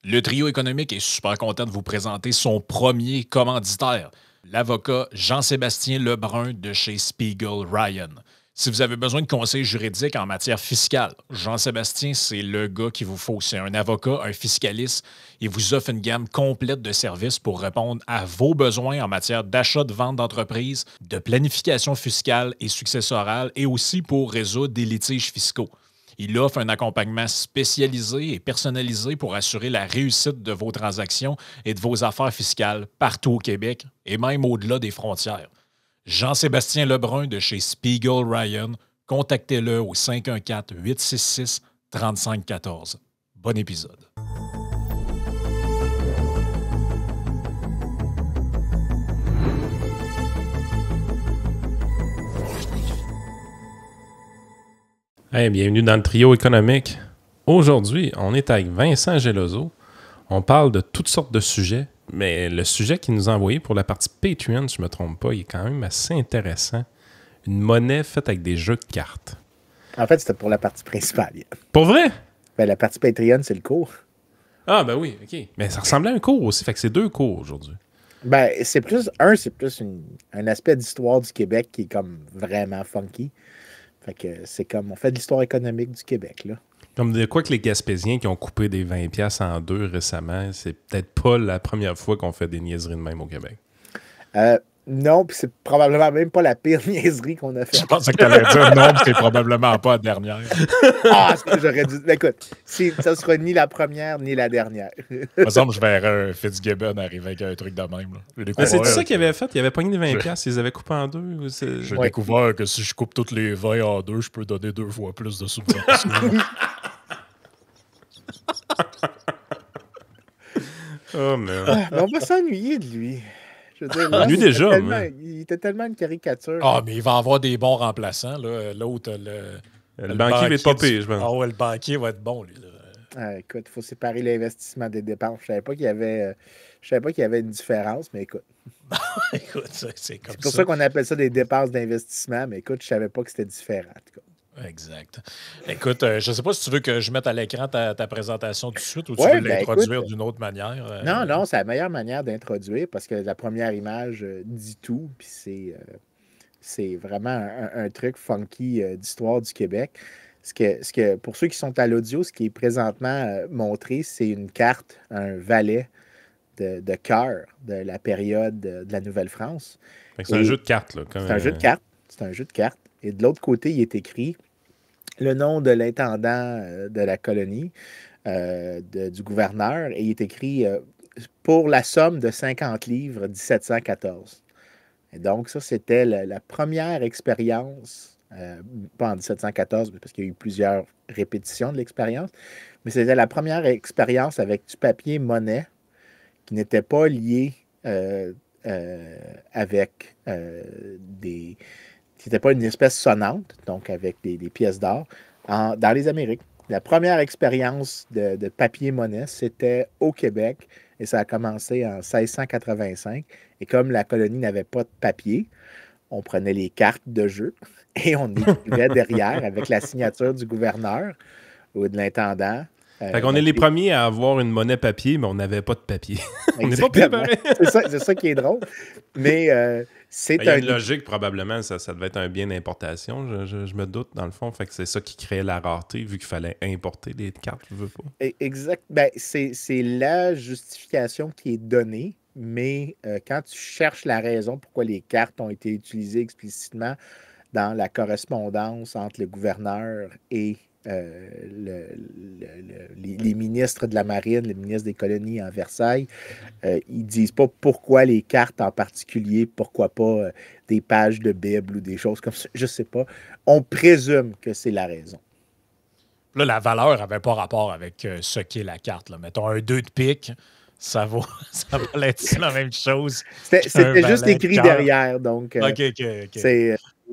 Le trio économique est super content de vous présenter son premier commanditaire, l'avocat Jean-Sébastien Lebrun de chez Spiegel Ryan. Si vous avez besoin de conseils juridiques en matière fiscale, Jean-Sébastien, c'est le gars qu'il vous faut. C'est un avocat, un fiscaliste. Il vous offre une gamme complète de services pour répondre à vos besoins en matière d'achat, de vente d'entreprise, de planification fiscale et successorale et aussi pour résoudre des litiges fiscaux. Il offre un accompagnement spécialisé et personnalisé pour assurer la réussite de vos transactions et de vos affaires fiscales partout au Québec et même au-delà des frontières. Jean-Sébastien Lebrun de chez Spiegel Ryan, contactez-le au 514-866-3514. Bon épisode. Hey, bienvenue dans le trio économique. Aujourd'hui, on est avec Vincent Geloso. On parle de toutes sortes de sujets, mais le sujet qu'il nous a envoyé pour la partie Patreon, si je ne me trompe pas, il est quand même assez intéressant. Une monnaie faite avec des jeux de cartes. En fait, c'était pour la partie principale. Pour vrai? Ben, la partie Patreon, c'est le cours. Ah, ben oui, OK. Mais ça ressemblait à un cours aussi, fait que c'est deux cours aujourd'hui. Ben, c'est plus un aspect d'histoire du Québec qui est comme vraiment funky. Fait que c'est comme, on fait de l'histoire économique du Québec, là. Comme de quoi que les Gaspésiens qui ont coupé des 20$ en deux récemment, c'est peut-être pas la première fois qu'on fait des niaiseries de même au Québec. Non, puis c'est probablement même pas la pire niaiserie qu'on a faite. Je pensais que tu allais dire non, mais c'est probablement pas la dernière. Ah, c'est que j'aurais dû. Ben, écoute, ça sera ni la première ni la dernière. Par exemple, je verrais un Fitzgibbon arriver avec un truc de même. Mais c'est ça qu'il avait fait? Il avait pogné des 20$, ils avaient coupé en deux? J'ai découvert que si je coupe toutes les 20 en deux, je peux donner 2 fois plus de subventions. Oh, man. Mais on va s'ennuyer de lui. Je veux dire, Lui déjà, il était tellement une caricature. Ah, mais il va avoir des bons remplaçants. L'autre, le banquier va être pas pire, je pense. Ah ouais, le banquier va être bon, lui. Écoute, il faut séparer l'investissement des dépenses. Je savais pas qu'il y avait une différence, mais écoute. Écoute, c'est comme ça. C'est pour ça qu'on appelle ça des dépenses d'investissement, mais écoute, je savais pas que c'était différent, en tout cas. Exact. Écoute, je ne sais pas si tu veux que je mette à l'écran ta présentation tout de suite ou tu veux l'introduire d'une autre manière. Non, c'est la meilleure manière d'introduire parce que la première image dit tout, puis c'est vraiment un truc funky d'histoire du Québec. Pour ceux qui sont à l'audio, ce qui est présentement montré, c'est une carte, un valet de cœur de la période de la Nouvelle-France. C'est un jeu de cartes. C'est un jeu de cartes. C'est un jeu de cartes. Et de l'autre côté, il est écrit le nom de l'intendant de la colonie, du gouverneur, et il est écrit pour la somme de 50 livres 1714. Et donc, ça, c'était la première expérience, pas en 1714, parce qu'il y a eu plusieurs répétitions de l'expérience, mais c'était la première expérience avec du papier monnaie qui n'était pas lié avec des... qui n'était pas une espèce sonnante, donc avec des pièces d'or, dans les Amériques. La première expérience de papier-monnaie, c'était au Québec, et ça a commencé en 1685. Et comme la colonie n'avait pas de papier, on prenait les cartes de jeu et on écrivait derrière avec la signature du gouverneur ou de l'intendant. Fait qu'on est les premiers à avoir une monnaie papier, mais on n'avait pas de papier. On n'est pas Exactement. préparé. C'est ça qui est drôle. Mais c'est Il y a une logique, probablement, ça devait être un bien d'importation, je me doute, dans le fond. Fait que c'est ça qui créait la rareté, vu qu'il fallait importer des cartes, je veux pas. Exact. Ben, c'est la justification qui est donnée, mais quand tu cherches la raison pourquoi les cartes ont été utilisées explicitement dans la correspondance entre le gouverneur et les ministres de la Marine, les ministres des colonies à Versailles, ils disent pas pourquoi les cartes en particulier, pourquoi pas des pages de Bible ou des choses comme ça, je sais pas. On présume que c'est la raison. Là, la valeur n'avait pas rapport avec ce qu'est la carte. Là. Mettons un 2 de pique, ça va être la même chose. C'était juste écrit derrière, donc OK.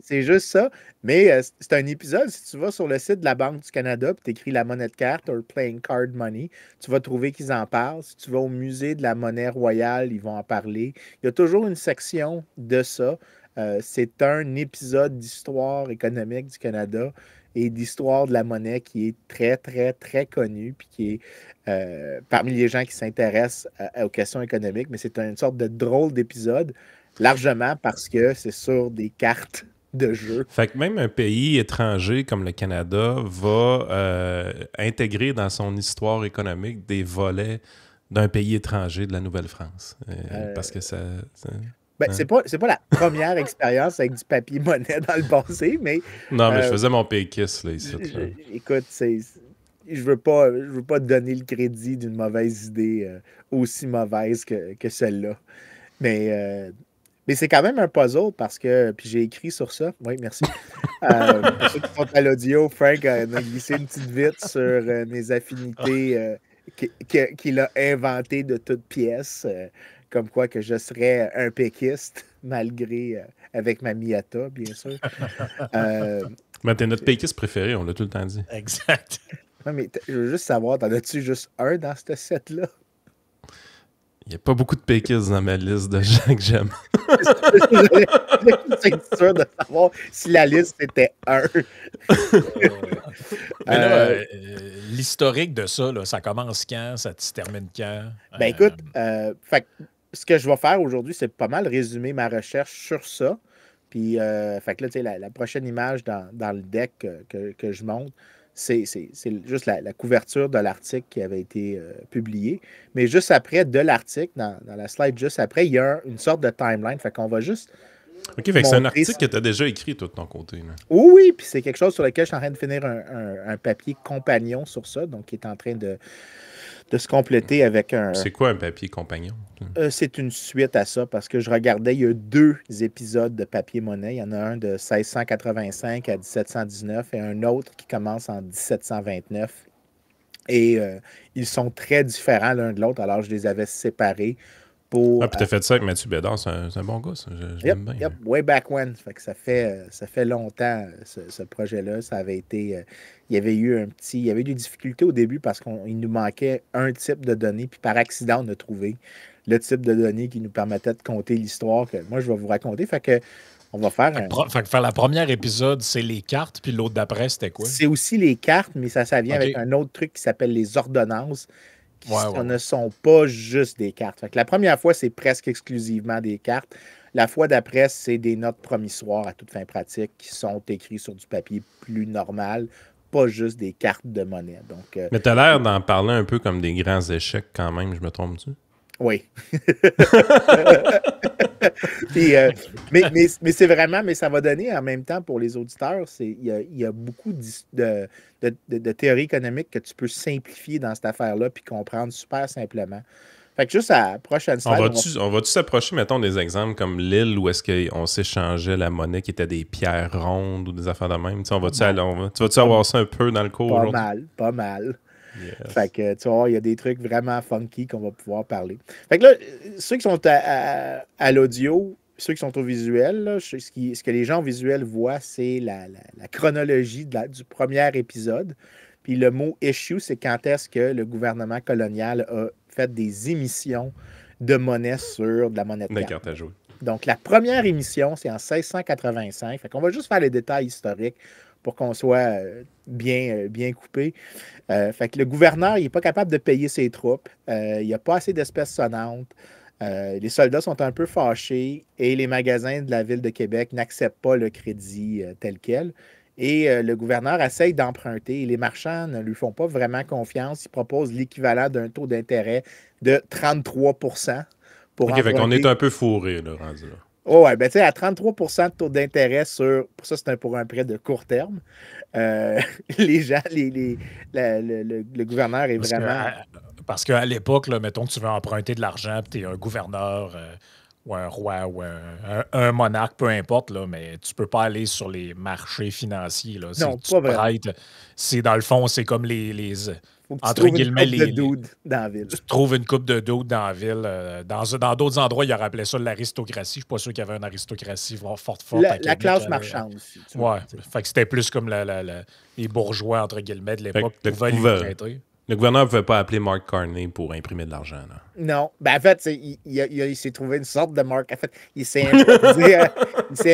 c'est juste ça. Mais c'est un épisode, si tu vas sur le site de la Banque du Canada et tu écris la monnaie de carte ou Playing Card Money, tu vas trouver qu'ils en parlent. Si tu vas au musée de la monnaie royale, ils vont en parler. Il y a toujours une section de ça. C'est un épisode d'histoire économique du Canada. et d'histoire de la monnaie qui est très, très, très connue, puis qui est parmi les gens qui s'intéressent aux questions économiques, mais c'est une sorte de drôle d'épisode, largement parce que c'est sur des cartes de jeu. Fait que même un pays étranger comme le Canada va intégrer dans son histoire économique des volets d'un pays étranger de la Nouvelle-France. Parce que ça... Ben, c'est pas la première expérience avec du papier-monnaie dans le passé, mais... Non, mais je faisais mon péquiste, là, ici. Écoute, je veux pas donner le crédit d'une mauvaise idée aussi mauvaise que celle-là. Mais c'est quand même un puzzle parce que... Puis j'ai écrit sur ça. Oui, merci. Pour ceux qui sont à l'audio, Frank a glissé une petite vite sur mes affinités qu'il a inventées de toutes pièces. Comme quoi que je serais un péquiste, malgré avec ma Miata, bien sûr. Mais t'es notre péquiste préféré, on l'a tout le temps dit. Exact. Non, mais je veux juste savoir, t'en as-tu juste un dans ce set-là? Il n'y a pas beaucoup de péquistes dans ma liste de gens que j'aime. C'est sûr de savoir si la liste était un. Mais là, l'historique de ça, là, ça commence quand? Ça se termine quand? Ben écoute, fait que ce que je vais faire aujourd'hui, c'est pas mal résumer ma recherche sur ça. Puis, fait que là, tu sais, la prochaine image dans le deck que je montre, c'est juste la couverture de l'article qui avait été publié. Mais juste après, de l'article, dans la slide juste après, il y a une sorte de timeline. Fait qu'on va juste... OK, fait que c'est un article que tu as déjà écrit, toi, de ton côté. Là. Oui, puis c'est quelque chose sur lequel je suis en train de finir un papier compagnon sur ça, donc qui est en train de se compléter avec un... C'est quoi un papier compagnon? C'est une suite à ça, parce que je regardais, il y a 2 épisodes de papier-monnaie. Il y en a un de 1685 à 1719 et un autre qui commence en 1729. Et ils sont très différents l'un de l'autre, alors je les avais séparés pour... Ah, puis t'as fait ça avec Mathieu Bédard, c'est un bon gars, ça. Je l'aime bien. Yep, way back when. Fait que ça fait longtemps, ce projet-là. Ça avait été... il y avait eu des difficultés au début parce qu'il nous manquait un type de données, puis par accident, on a trouvé le type de données qui nous permettait de compter l'histoire que moi, je vais vous raconter. Fait que on va faire Fait que faire la première épisode, c'est les cartes, puis l'autre d'après, c'était quoi? C'est aussi les cartes, mais ça vient avec un autre truc qui s'appelle les ordonnances, qui ne sont pas juste des cartes. Fait que la première fois, c'est presque exclusivement des cartes. La fois d'après, c'est des notes promissoires à toute fin pratique qui sont écrites sur du papier plus normal, pas juste des cartes de monnaie. Donc, mais tu as l'air d'en parler un peu comme des grands échecs quand même, je me trompe-tu? Oui. Puis, mais c'est vraiment, mais ça va donner en même temps pour les auditeurs, il y a beaucoup de théories économiques que tu peux simplifier dans cette affaire-là puis comprendre super simplement. Fait que juste à la prochaine slide... On va-tu s'approcher, mettons, des exemples comme l'île où est-ce qu'on s'échangeait la monnaie qui était des pierres rondes ou des affaires de même? Tu vas-tu avoir ça un peu dans le cours aujourd'hui? Pas mal. Yes. Fait que tu vois, il y a des trucs vraiment funky qu'on va pouvoir parler. Fait que là, ceux qui sont à l'audio, ceux qui sont au visuel, là, ce que les gens au visuel voient, c'est la chronologie du premier épisode. Puis le mot « issue », c'est quand est-ce que le gouvernement colonial a fait des émissions de monnaie sur de la monnaie de carte. À jouer. Donc, la première émission, c'est en 1685. Fait qu'on va juste faire les détails historiques pour qu'on soit bien coupé. Fait que le gouverneur, il n'est pas capable de payer ses troupes. Il n'y a pas assez d'espèces sonnantes. Les soldats sont un peu fâchés et les magasins de la ville de Québec n'acceptent pas le crédit tel quel. Et le gouverneur essaye d'emprunter et les marchands ne lui font pas vraiment confiance. Ils proposent l'équivalent d'un taux d'intérêt de 33 pour OK, fait qu'on est un peu fourré, là, rendu là. Oh, ouais, ben tu sais, à 33 de taux d'intérêt pour ça, c'est pour un prêt de court terme. Les gens, le gouverneur est Parce qu'à l'époque, là, mettons que tu veux emprunter de l'argent, tu es un gouverneur ou un roi ou un monarque, peu importe, là, mais tu peux pas aller sur les marchés financiers. Là. Non, pas vraiment. C'est dans le fond, c'est comme les faut que tu trouves une coupe de dudes dans la ville. Tu trouves une coupe de dudes dans la ville. Dans d'autres endroits, ils auraient appelé ça l'aristocratie. Je ne suis pas sûr qu'il y avait une aristocratie forte. La classe marchande aussi. Ouais. Fait que c'était plus comme les bourgeois, entre guillemets, de l'époque qui pouvaient les prêter. Le gouverneur ne pouvait pas appeler Mark Carney pour imprimer de l'argent. Là. Non. Ben, en fait, il s'est trouvé une sorte de Mark. En fait, il s'est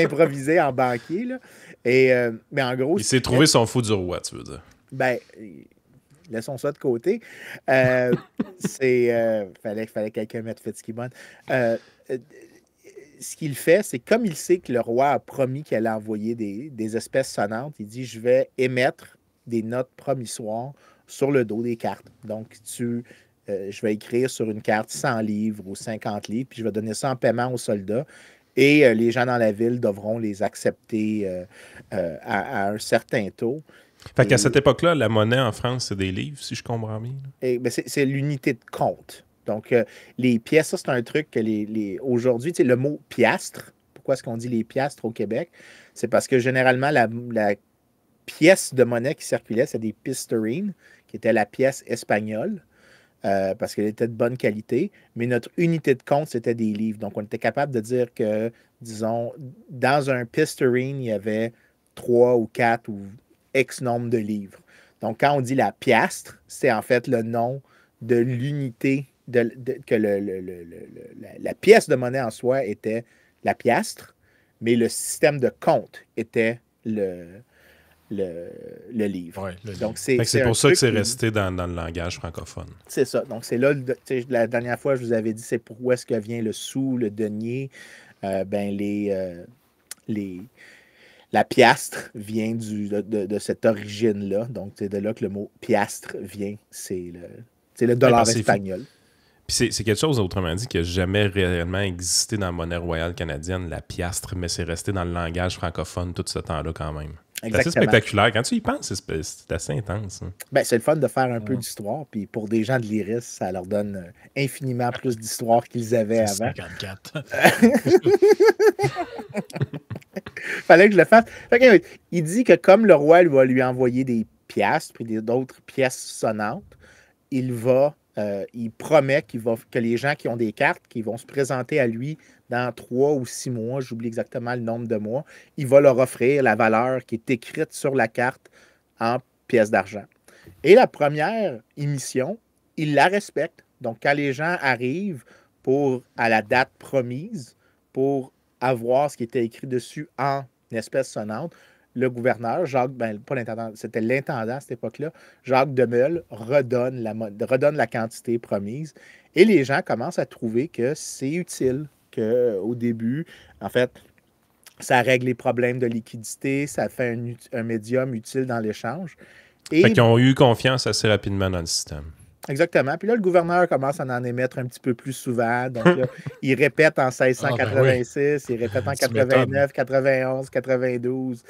improvisé en banquier. Là. Mais en gros... Il s'est trouvé son fou du roi, tu veux dire. Ben, laissons ça de côté. Fallait que quelqu'un mette Fitzgibbon. Ce qu'il fait, c'est comme il sait que le roi a promis qu'il allait envoyer des espèces sonnantes, il dit, je vais émettre des notes promissoires sur le dos des cartes. Donc, je vais écrire sur une carte 100 livres ou 50 livres, puis je vais donner ça en paiement aux soldats. Et les gens dans la ville devront les accepter à un certain taux. Fait qu'à cette époque-là, la monnaie en France, c'est des livres, si je comprends bien. Ben c'est l'unité de compte. Donc, les pièces, ça, c'est un truc que aujourd'hui, le mot piastre, pourquoi est-ce qu'on dit les piastres au Québec? C'est parce que généralement, la pièce de monnaie qui circulait, c'est des pisterines, qui était la pièce espagnole, parce qu'elle était de bonne qualité, mais notre unité de compte, c'était des livres. Donc, on était capable de dire que, disons, dans un pisterine, il y avait 3 ou 4 ou X nombre de livres. Donc, quand on dit la piastre, c'est en fait le nom de l'unité, que la pièce de monnaie en soi était la piastre, mais le système de compte était le livre. Ouais, donc, c'est pour ça que c'est resté dans le langage francophone. C'est ça. Donc, c'est là, la dernière fois, je vous avais dit, c'est pour où est-ce que vient le sou, le denier. La piastre vient de cette origine-là. Donc, c'est de là que le mot piastre vient. C'est le dollar espagnol. Puis c'est quelque chose, autrement dit, qui n'a jamais réellement existé dans la monnaie royale canadienne, la piastre, mais c'est resté dans le langage francophone tout ce temps-là quand même. C'est assez spectaculaire. Quand tu y penses, c'est assez intense. Hein. Ben, c'est le fun de faire un peu d'histoire. Puis pour des gens de l'IRIS, ça leur donne infiniment plus d'histoire qu'ils avaient avant. 54. Fallait que je le fasse. Il dit que comme le roi va lui envoyer des piastres et d'autres pièces sonnantes, il promet que les gens qui ont des cartes, qui vont se présenter à lui dans 3 ou 6 mois, j'oublie exactement le nombre de mois, il va leur offrir la valeur qui est écrite sur la carte en pièces d'argent. Et la première émission, il la respecte. Donc, quand les gens arrivent à la date promise pour avoir ce qui était écrit dessus en espèces sonnantes, le gouverneur, pas l'intendant, c'était l'intendant à cette époque-là, Jacques Demeule, redonne la quantité promise. Et les gens commencent à trouver que c'est utile, qu'au début, en fait, ça règle les problèmes de liquidité, ça fait un médium utile dans l'échange. Fait qu'ils ont eu confiance assez rapidement dans le système. Exactement. Puis là, le gouverneur commence à en émettre un petit peu plus souvent. Donc là, il répète en 1686, il répète en 89, 91, 92.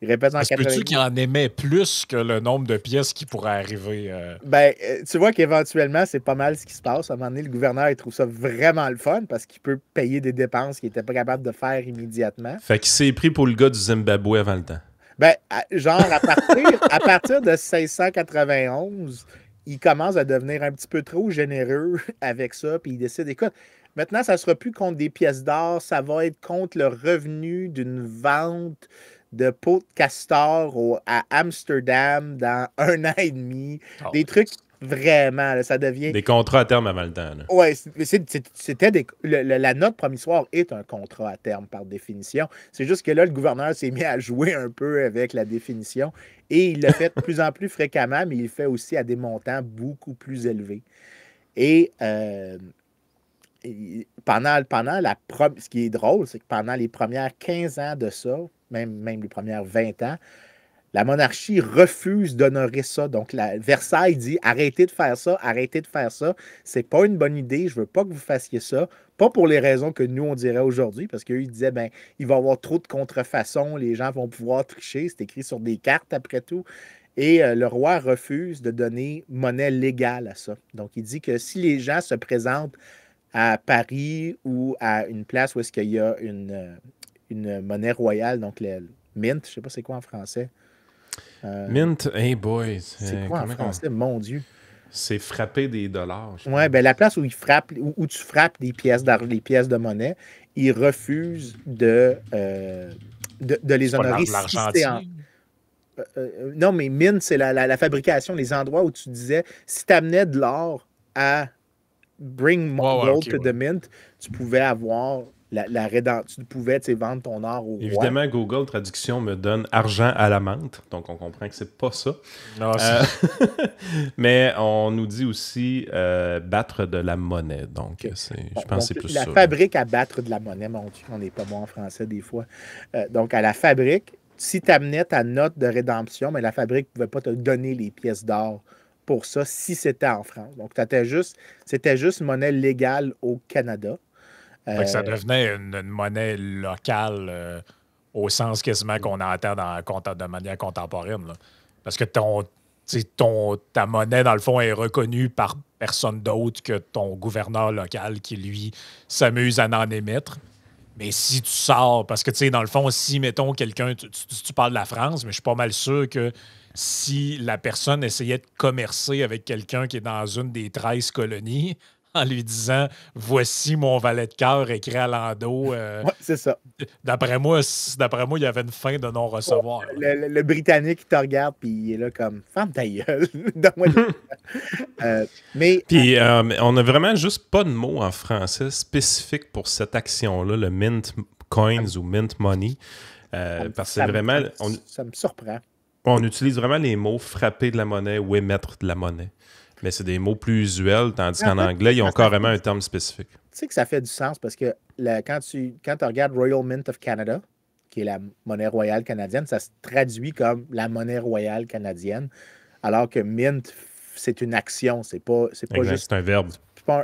Il répète en 92. Peux-tu qu'il en émet plus que le nombre de pièces qui pourraient arriver? Tu vois qu'éventuellement, c'est pas mal ce qui se passe. À un moment donné, le gouverneur, il trouve ça vraiment le fun parce qu'il peut payer des dépenses qu'il n'était pas capable de faire immédiatement. Fait qu'il s'est pris pour le gars du Zimbabwe avant le temps. À partir de 1691, il commence à devenir un petit peu trop généreux avec ça, puis il décide, écoute, maintenant, ça ne sera plus contre des pièces d'or, ça va être contre le revenu d'une vente de peau de castor à Amsterdam dans 1 an et demi. Des trucs vraiment, là, ça devient... Des contrats à terme avant le temps. Oui, c'était la note promissoire est un contrat à terme par définition. C'est juste que là, le gouverneur s'est mis à jouer un peu avec la définition et il le fait de plus en plus fréquemment, mais il le fait aussi à des montants beaucoup plus élevés. Et ce qui est drôle, c'est que pendant les premières 15 ans de ça, même les premières 20 ans, la monarchie refuse d'honorer ça. Donc, Versailles dit arrêtez de faire ça, c'est pas une bonne idée, je veux pas que vous fassiez ça. Pas pour les raisons que nous, on dirait aujourd'hui, parce qu'eux, ils disaient il va y avoir trop de contrefaçons, les gens vont pouvoir tricher, c'est écrit sur des cartes après tout. Et le roi refuse de donner monnaie légale à ça. Donc, il dit que si les gens se présentent à Paris ou à une place où est-ce qu'il y a une monnaie royale, donc le mint, je sais pas c'est quoi en français. Mint, hey boy. C'est quoi en français, mon Dieu? C'est frapper des dollars. Oui, la place où tu frappes des pièces de monnaie, ils refusent de les honorer. non, mais mint, c'est la fabrication, les endroits où tu disais, si tu amenais de l'or à bring gold to the mint, tu pouvais avoir la rédemption, tu pouvais vendre ton or au roi. Évidemment, Google Traduction me donne argent à la menthe, donc on comprend que c'est pas ça. Non, mais on nous dit aussi battre de la monnaie, donc je pense que c'est plus la ça. La fabrique à battre de la monnaie, mon Dieu, on n'est pas bon en français des fois. Donc, à la fabrique, si tu amenais ta note de rédemption, mais la fabrique ne pouvait pas te donner les pièces d'or pour ça si c'était en France. Donc, c'était juste monnaie légale au Canada. Ça devenait une monnaie locale au sens quasiment qu'on entend de manière contemporaine. Là. Parce que ta monnaie, dans le fond, est reconnue par personne d'autre que ton gouverneur local qui, lui, s'amuse à en émettre. Mais si tu sors, parce que, dans le fond, si, mettons, quelqu'un, tu parles de la France, mais je suis pas mal sûr que si la personne essayait de commercer avec quelqu'un qui est dans une des 13 colonies, en lui disant « Voici mon valet de cœur écrit à l'endos. » c'est ça. D'après moi, il y avait une fin de non-recevoir. Le Britannique, il te regarde, puis il est là comme « Ferme ta gueule! » Puis on n'a vraiment juste pas de mot en français spécifique pour cette action-là, le mint coins ou mint money. Parce que c'est vraiment... Ça me surprend. On utilise vraiment les mots frapper de la monnaie ou émettre de la monnaie. Mais c'est des mots plus usuels, tandis qu'en anglais, ils ont carrément un terme spécifique. Tu sais que ça fait du sens parce que quand tu regardes Royal Mint of Canada, qui est la monnaie royale canadienne, ça se traduit comme la monnaie royale canadienne, alors que mint, c'est une action, c'est pas juste... C'est un verbe.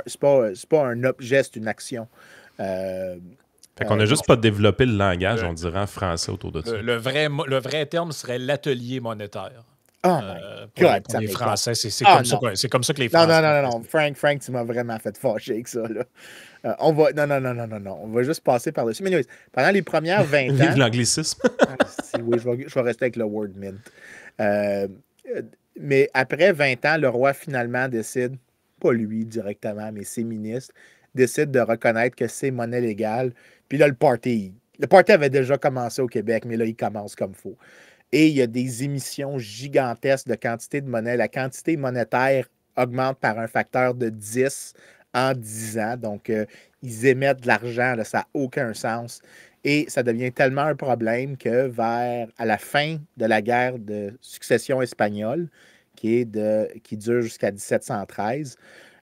C'est pas un objet, c'est une action. Fait qu'on n'a juste pas développé le langage, on dirait en français autour de ça. Le vrai terme serait l'atelier monétaire. Oh my God, pour les Français, c'est comme ça que les Français... Non. Frank, tu m'as vraiment fait fâcher avec ça. Là. On va... Non. On va juste passer par-dessus. Mais anyways, pendant les premières 20 ans... Vive l'anglicisme. Oui, je vais rester avec le word mint. Mais après 20 ans, le roi finalement décide, pas lui directement, mais ses ministres, décident de reconnaître que c'est monnaie légale. Puis là, le party avait déjà commencé au Québec, mais là, il commence comme faux. Et il y a des émissions gigantesques de quantité de monnaie. La quantité monétaire augmente par un facteur de 10 en 10 ans. Donc, ils émettent de l'argent, là, ça n'a aucun sens. Et ça devient tellement un problème que à la fin de la guerre de succession espagnole, qui dure jusqu'à 1713,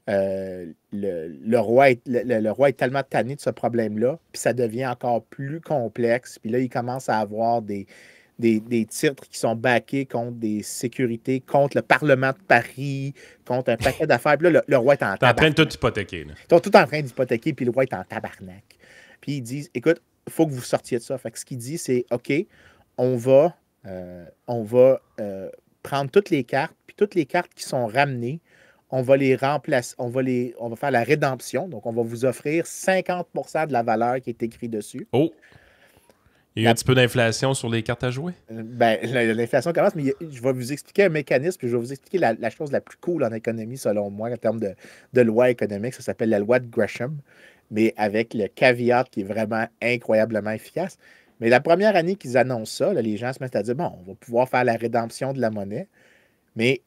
le roi est tellement tanné de ce problème-là, puis ça devient encore plus complexe. Puis là, il commence à avoir des titres qui sont backés contre des sécurités, contre le Parlement de Paris, contre un paquet d'affaires. Puis là, le roi est en tabarnak. T'es en train de tout hypothéquer. Là. Ils sont tout en train d'hypothéquer, puis le roi est en tabarnak. Puis ils disent, écoute, il faut que vous sortiez de ça. Fait que ce qu'il dit, c'est, OK, on va prendre toutes les cartes, puis toutes les cartes qui sont ramenées, on va les remplacer, on va faire la rédemption. Donc, on va vous offrir 50% de la valeur qui est écrite dessus. Oh! Il y a eu un petit peu d'inflation sur les cartes à jouer? L'inflation commence, mais je vais vous expliquer un mécanisme, puis je vais vous expliquer la chose la plus cool en économie, selon moi, en termes de loi économique. Ça s'appelle la loi de Gresham, mais avec le caveat qui est vraiment incroyablement efficace. Mais la première année qu'ils annoncent ça, là, les gens se mettent à dire, bon, on va pouvoir faire la rédemption de la monnaie, mais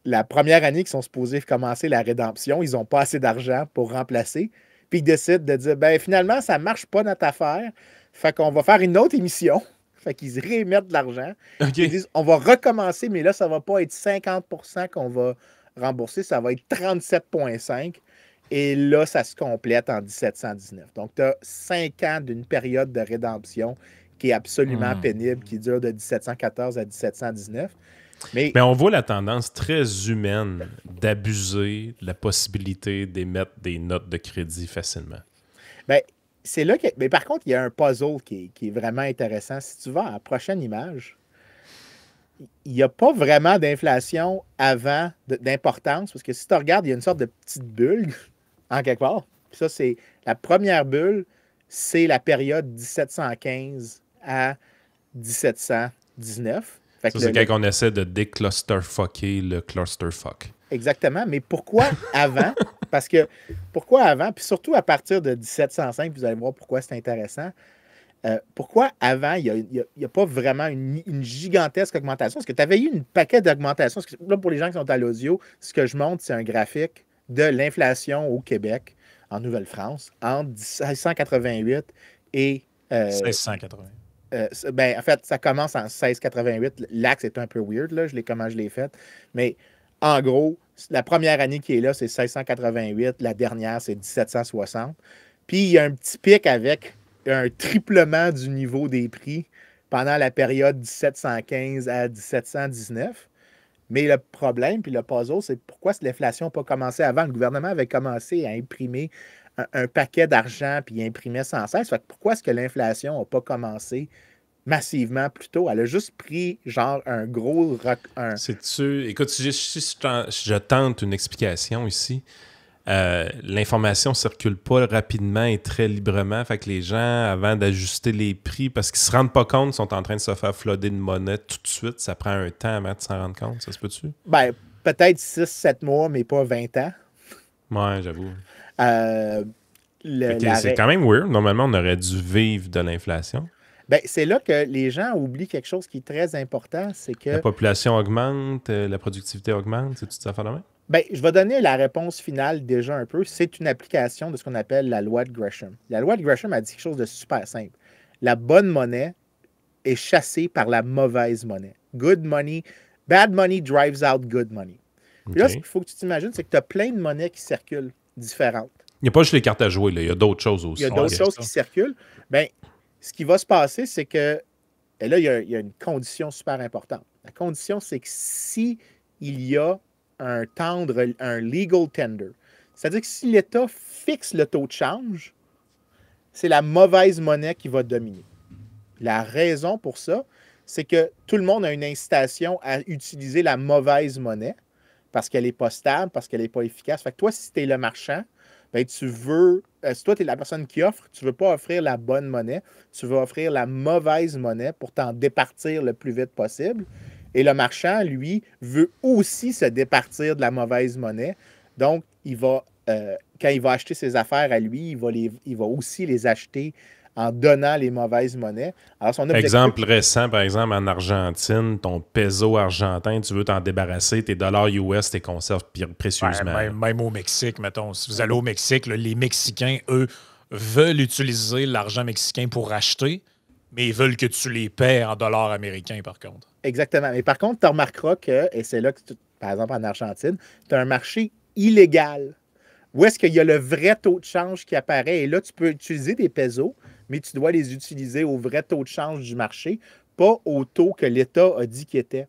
la première année qu'ils sont supposés commencer la rédemption, ils n'ont pas assez d'argent pour remplacer, puis ils décident de dire, ben finalement, ça ne marche pas notre affaire, fait qu'on va faire une autre émission. Fait qu'ils réémettent de l'argent. Okay. Ils disent, on va recommencer, mais là, ça ne va pas être 50% qu'on va rembourser, ça va être 37,5%. Et là, ça se complète en 1719. Donc, tu as 5 ans d'une période de rédemption qui est absolument pénible, qui dure de 1714 à 1719. Mais on voit la tendance très humaine d'abuser de la possibilité d'émettre des notes de crédit facilement. Bien, c'est là que... Mais par contre, il y a un puzzle qui est vraiment intéressant. Si tu vas à la prochaine image, il n'y a pas vraiment d'inflation avant d'importance, parce que si tu regardes, il y a une sorte de petite bulle en quelque part. Puis ça, c'est la première bulle, c'est la période 1715 à 1719. Ça, c'est quand on essaie de déclusterfucker le clusterfuck. Exactement. Mais pourquoi avant? Pourquoi avant? Puis surtout à partir de 1705, vous allez voir pourquoi c'est intéressant. pourquoi avant, il n'y a pas vraiment une gigantesque augmentation? Parce que tu avais eu une paquet d'augmentations. Là, pour les gens qui sont à l'audio, ce que je montre, c'est un graphique de l'inflation au Québec, en Nouvelle-France, entre 1688 et... 1680. Ben, en fait, ça commence en 1688. L'axe est un peu weird, là, comment je l'ai fait. Mais en gros, la première année qui est là, c'est 1688. La dernière, c'est 1760. Puis il y a un petit pic avec un triplement du niveau des prix pendant la période 1715 à 1719. Mais le problème, puis le puzzle, c'est pourquoi l'inflation n'a pas commencé avant. Le gouvernement avait commencé à imprimer un paquet d'argent, puis il imprimait sans cesse. Fait que pourquoi est-ce que l'inflation n'a pas commencé massivement plus tôt? Elle a juste pris genre un gros... Écoute, si je tente une explication ici, l'information circule pas rapidement et très librement. Fait que les gens, avant d'ajuster les prix, parce qu'ils se rendent pas compte, sont en train de se faire flooder de monnaie tout de suite. Ça prend un temps avant de s'en rendre compte. Ça se peut-tu? Ben, peut-être 6-7 mois, mais pas 20 ans. Ouais, j'avoue. C'est quand même weird. Normalement, on aurait dû vivre de l'inflation. Ben, c'est là que les gens oublient quelque chose qui est très important, c'est que... La population augmente, la productivité augmente, c'est tout ça faire la main? Ben, je vais donner la réponse finale déjà un peu. C'est une application de ce qu'on appelle la loi de Gresham. La loi de Gresham a dit quelque chose de super simple. La bonne monnaie est chassée par la mauvaise monnaie. Bad money drives out good money. Puis là, ce qu'il faut que tu t'imagines, c'est que tu as plein de monnaies qui circulent différentes. Il n'y a pas juste les cartes à jouer, là. Il y a d'autres choses aussi. Il y a d'autres choses qui circulent. Bien, ce qui va se passer, c'est que, et là, il y a une condition super importante. La condition, c'est que si il y a un legal tender, c'est-à-dire que si l'État fixe le taux de change, c'est la mauvaise monnaie qui va dominer. La raison pour ça, c'est que tout le monde a une incitation à utiliser la mauvaise monnaie parce qu'elle n'est pas stable, parce qu'elle n'est pas efficace. Fait que toi, si tu es le marchand, ben, tu veux, si toi, tu es la personne qui offre, tu ne veux pas offrir la bonne monnaie, tu veux offrir la mauvaise monnaie pour t'en départir le plus vite possible. Et le marchand, lui, veut aussi se départir de la mauvaise monnaie. Donc, quand il va acheter ses affaires à lui, il va aussi les acheter en donnant les mauvaises monnaies. Alors, son objectif... Exemple récent, par exemple, en Argentine, ton peso argentin, tu veux t'en débarrasser, tes dollars US, tes conserves précieusement. Ouais, même au Mexique, mettons. Si vous allez au Mexique, là, les Mexicains, eux, veulent utiliser l'argent mexicain pour acheter, mais ils veulent que tu les paies en dollars américains, par contre. Exactement. Mais par contre, tu remarqueras que, et c'est là que, par exemple, en Argentine, tu as un marché illégal. Où est-ce qu'il y a le vrai taux de change qui apparaît? Et là, tu peux utiliser des pesos, mais tu dois les utiliser au vrai taux de change du marché, pas au taux que l'État a dit qu'il était.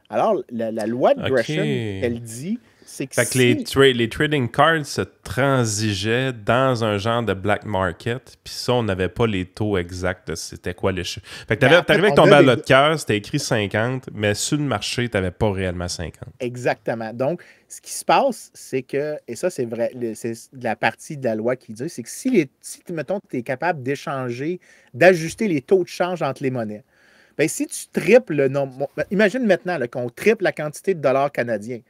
Alors, la loi de Gresham, elle dit, c'est que les trading cards se transigeaient dans un genre de black market, puis ça, on n'avait pas les taux exacts de c'était quoi les chiffres. Fait que t'arrivais avec ton dollar de cœur, c'était écrit 50, mais sur le marché, t'avais pas réellement 50. Exactement. Donc, ce qui se passe, c'est que, et ça, c'est vrai, c'est la partie de la loi qui dit, c'est que si mettons, tu es capable d'échanger, d'ajuster les taux de change entre les monnaies, bien, si tu triples le nombre, imagine maintenant là, qu'on triple la quantité de dollars canadiens,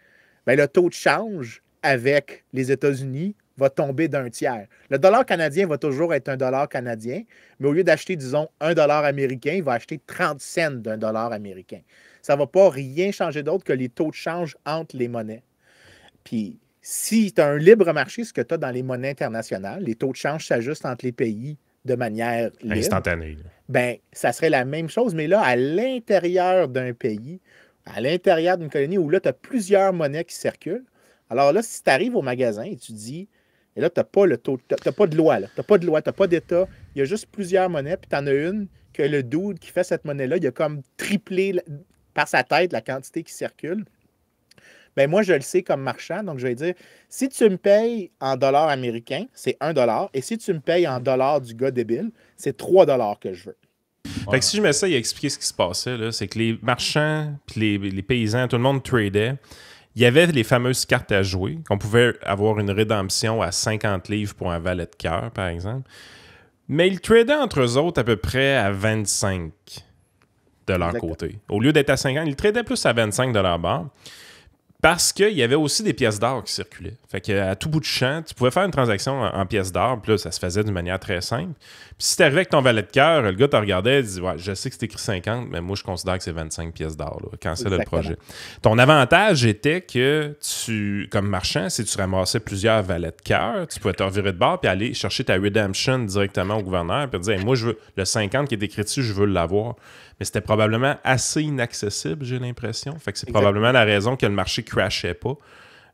bien, le taux de change avec les États-Unis va tomber d'un tiers. Le dollar canadien va toujours être un dollar canadien, mais au lieu d'acheter, disons, un dollar américain, il va acheter 30 cents d'un dollar américain. Ça ne va pas rien changer d'autre que les taux de change entre les monnaies. Puis, si tu as un libre marché, ce que tu as dans les monnaies internationales, les taux de change s'ajustent entre les pays de manière libre, instantanée. Bien, ça serait la même chose, mais là, à l'intérieur d'un pays, à l'intérieur d'une colonie où là, tu as plusieurs monnaies qui circulent. Alors là, si tu arrives au magasin et tu dis, et là, tu n'as pas le taux, tu n'as pas de loi, tu n'as pas de loi, tu n'as pas d'État, il y a juste plusieurs monnaies, puis tu en as une que le dude qui fait cette monnaie-là, il a comme triplé par sa tête la quantité qui circule. Bien, moi, je le sais comme marchand, donc je vais dire, si tu me payes en dollars américains, c'est 1 $, et si tu me payes en dollars du gars débile, c'est 3 $ que je veux. Fait que si je mets ça, il a expliqué ce qui se passait, là, c'est que les marchands puis les paysans, tout le monde tradait. Il y avait les fameuses cartes à jouer, qu'on pouvait avoir une rédemption à 50 livres pour un valet de cœur, par exemple. Mais ils tradaient entre eux autres à peu près à 25 de leur côté. Au lieu d'être à 50, ils tradaient plus à 25 de leur bord. Parce qu'il y avait aussi des pièces d'or qui circulaient. Fait qu'à tout bout de champ, tu pouvais faire une transaction en pièces d'or, puis là, ça se faisait d'une manière très simple. Puis si t'arrivais avec ton valet de cœur, le gars te regardait et disait « Ouais, je sais que c'est écrit 50, mais moi, je considère que c'est 25 pièces d'or. Cancel le projet. » Ton avantage était que tu, comme marchand, si tu ramassais plusieurs valets de cœur, tu pouvais te revirer de bord puis aller chercher ta redemption directement au gouverneur puis dire hey, « Moi, je veux le 50 qui est écrit dessus, je veux l'avoir. » Mais c'était probablement assez inaccessible, j'ai l'impression. Fait que c'est probablement la raison que le marché crashait pas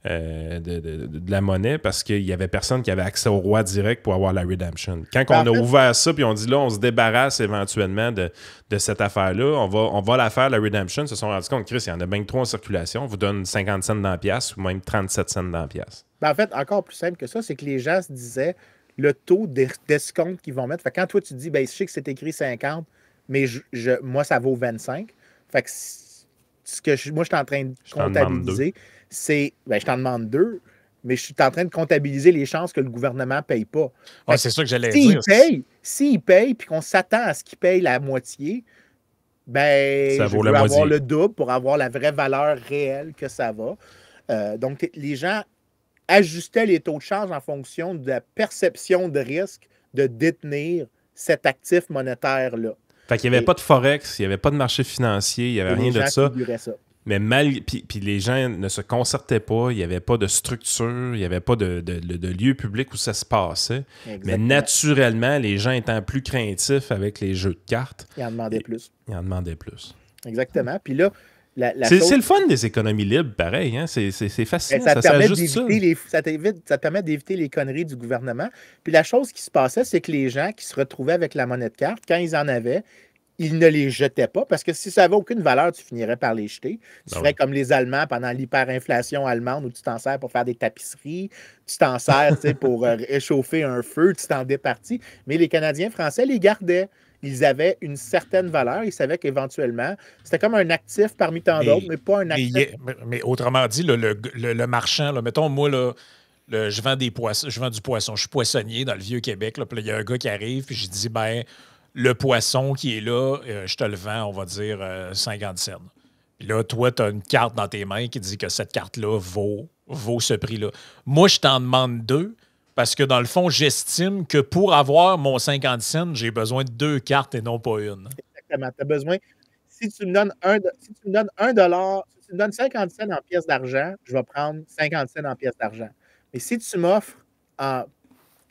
de la monnaie parce qu'il y avait personne qui avait accès au roi direct pour avoir la redemption. Quand on a ouvert ça puis on dit là, on se débarrasse éventuellement de cette affaire-là, on va la faire, la redemption, ils se sont rendus compte, Chris, il y en a bien que trop en circulation, on vous donne 50 cents dans la pièce ou même 37 cents dans la pièce. En fait, encore plus simple que ça, c'est que les gens se disaient le taux d'escompte qu'ils vont mettre. Fait que quand toi, tu dis, ben, je sais que c'est écrit 50, mais moi, ça vaut 25. Fait que moi, je suis en train de comptabiliser, c'est, ben, je t'en demande 2, mais je suis en train de comptabiliser les chances que le gouvernement ne paye pas. Ouais, c'est ça que j'allais dire. S'il paye, puis qu'on s'attend à ce qu'il paye la moitié, ben, ça je vaut veux la avoir moitié. le double pour avoir la vraie valeur réelle que ça va. Donc, les gens ajustaient les taux de change en fonction de la perception de risque de détenir cet actif monétaire-là. Fait qu'il n'y avait pas de forex, il n'y avait pas de marché financier, il n'y avait rien de ça. Mais puis les gens ne se concertaient pas, il n'y avait pas de structure, il n'y avait pas de lieu public où ça se passait. Exactement. Mais naturellement, les gens étant plus craintifs avec les jeux de cartes, ils en demandaient plus. Ils en demandaient plus. Exactement. Puis là, c'est le fun des économies libres, pareil. Hein? C'est fascinant. Ça te permet d'éviter les conneries du gouvernement. Puis la chose qui se passait, c'est que les gens qui se retrouvaient avec la monnaie de carte, quand ils en avaient, ils ne les jetaient pas parce que si ça n'avait aucune valeur, tu finirais par les jeter. Tu ferais comme les Allemands pendant l'hyperinflation allemande où tu t'en sers pour faire des tapisseries, tu t'en sers pour réchauffer un feu, tu t'en départis. Mais les Canadiens français les gardaient. Ils avaient une certaine valeur. Ils savaient qu'éventuellement, c'était comme un actif parmi tant d'autres, mais pas un actif. Mais autrement dit, le marchand, là, mettons, moi, là, je vends des poissons, je vends du poisson. Je suis poissonnier dans le Vieux-Québec. Puis il y a un gars qui arrive, puis je dis, ben, le poisson qui est là, je te le vends, on va dire, 50 cents. Puis là, toi, tu as une carte dans tes mains qui dit que cette carte-là vaut ce prix-là. Moi, je t'en demande 2. Parce que dans le fond, j'estime que pour avoir mon 50 cents, j'ai besoin de 2 cartes et non pas une. Exactement. Tu as besoin. Si tu me donnes $1, si tu me donnes 50 cents en pièces d'argent, je vais prendre 50 cents en pièces d'argent. Mais si tu m'offres en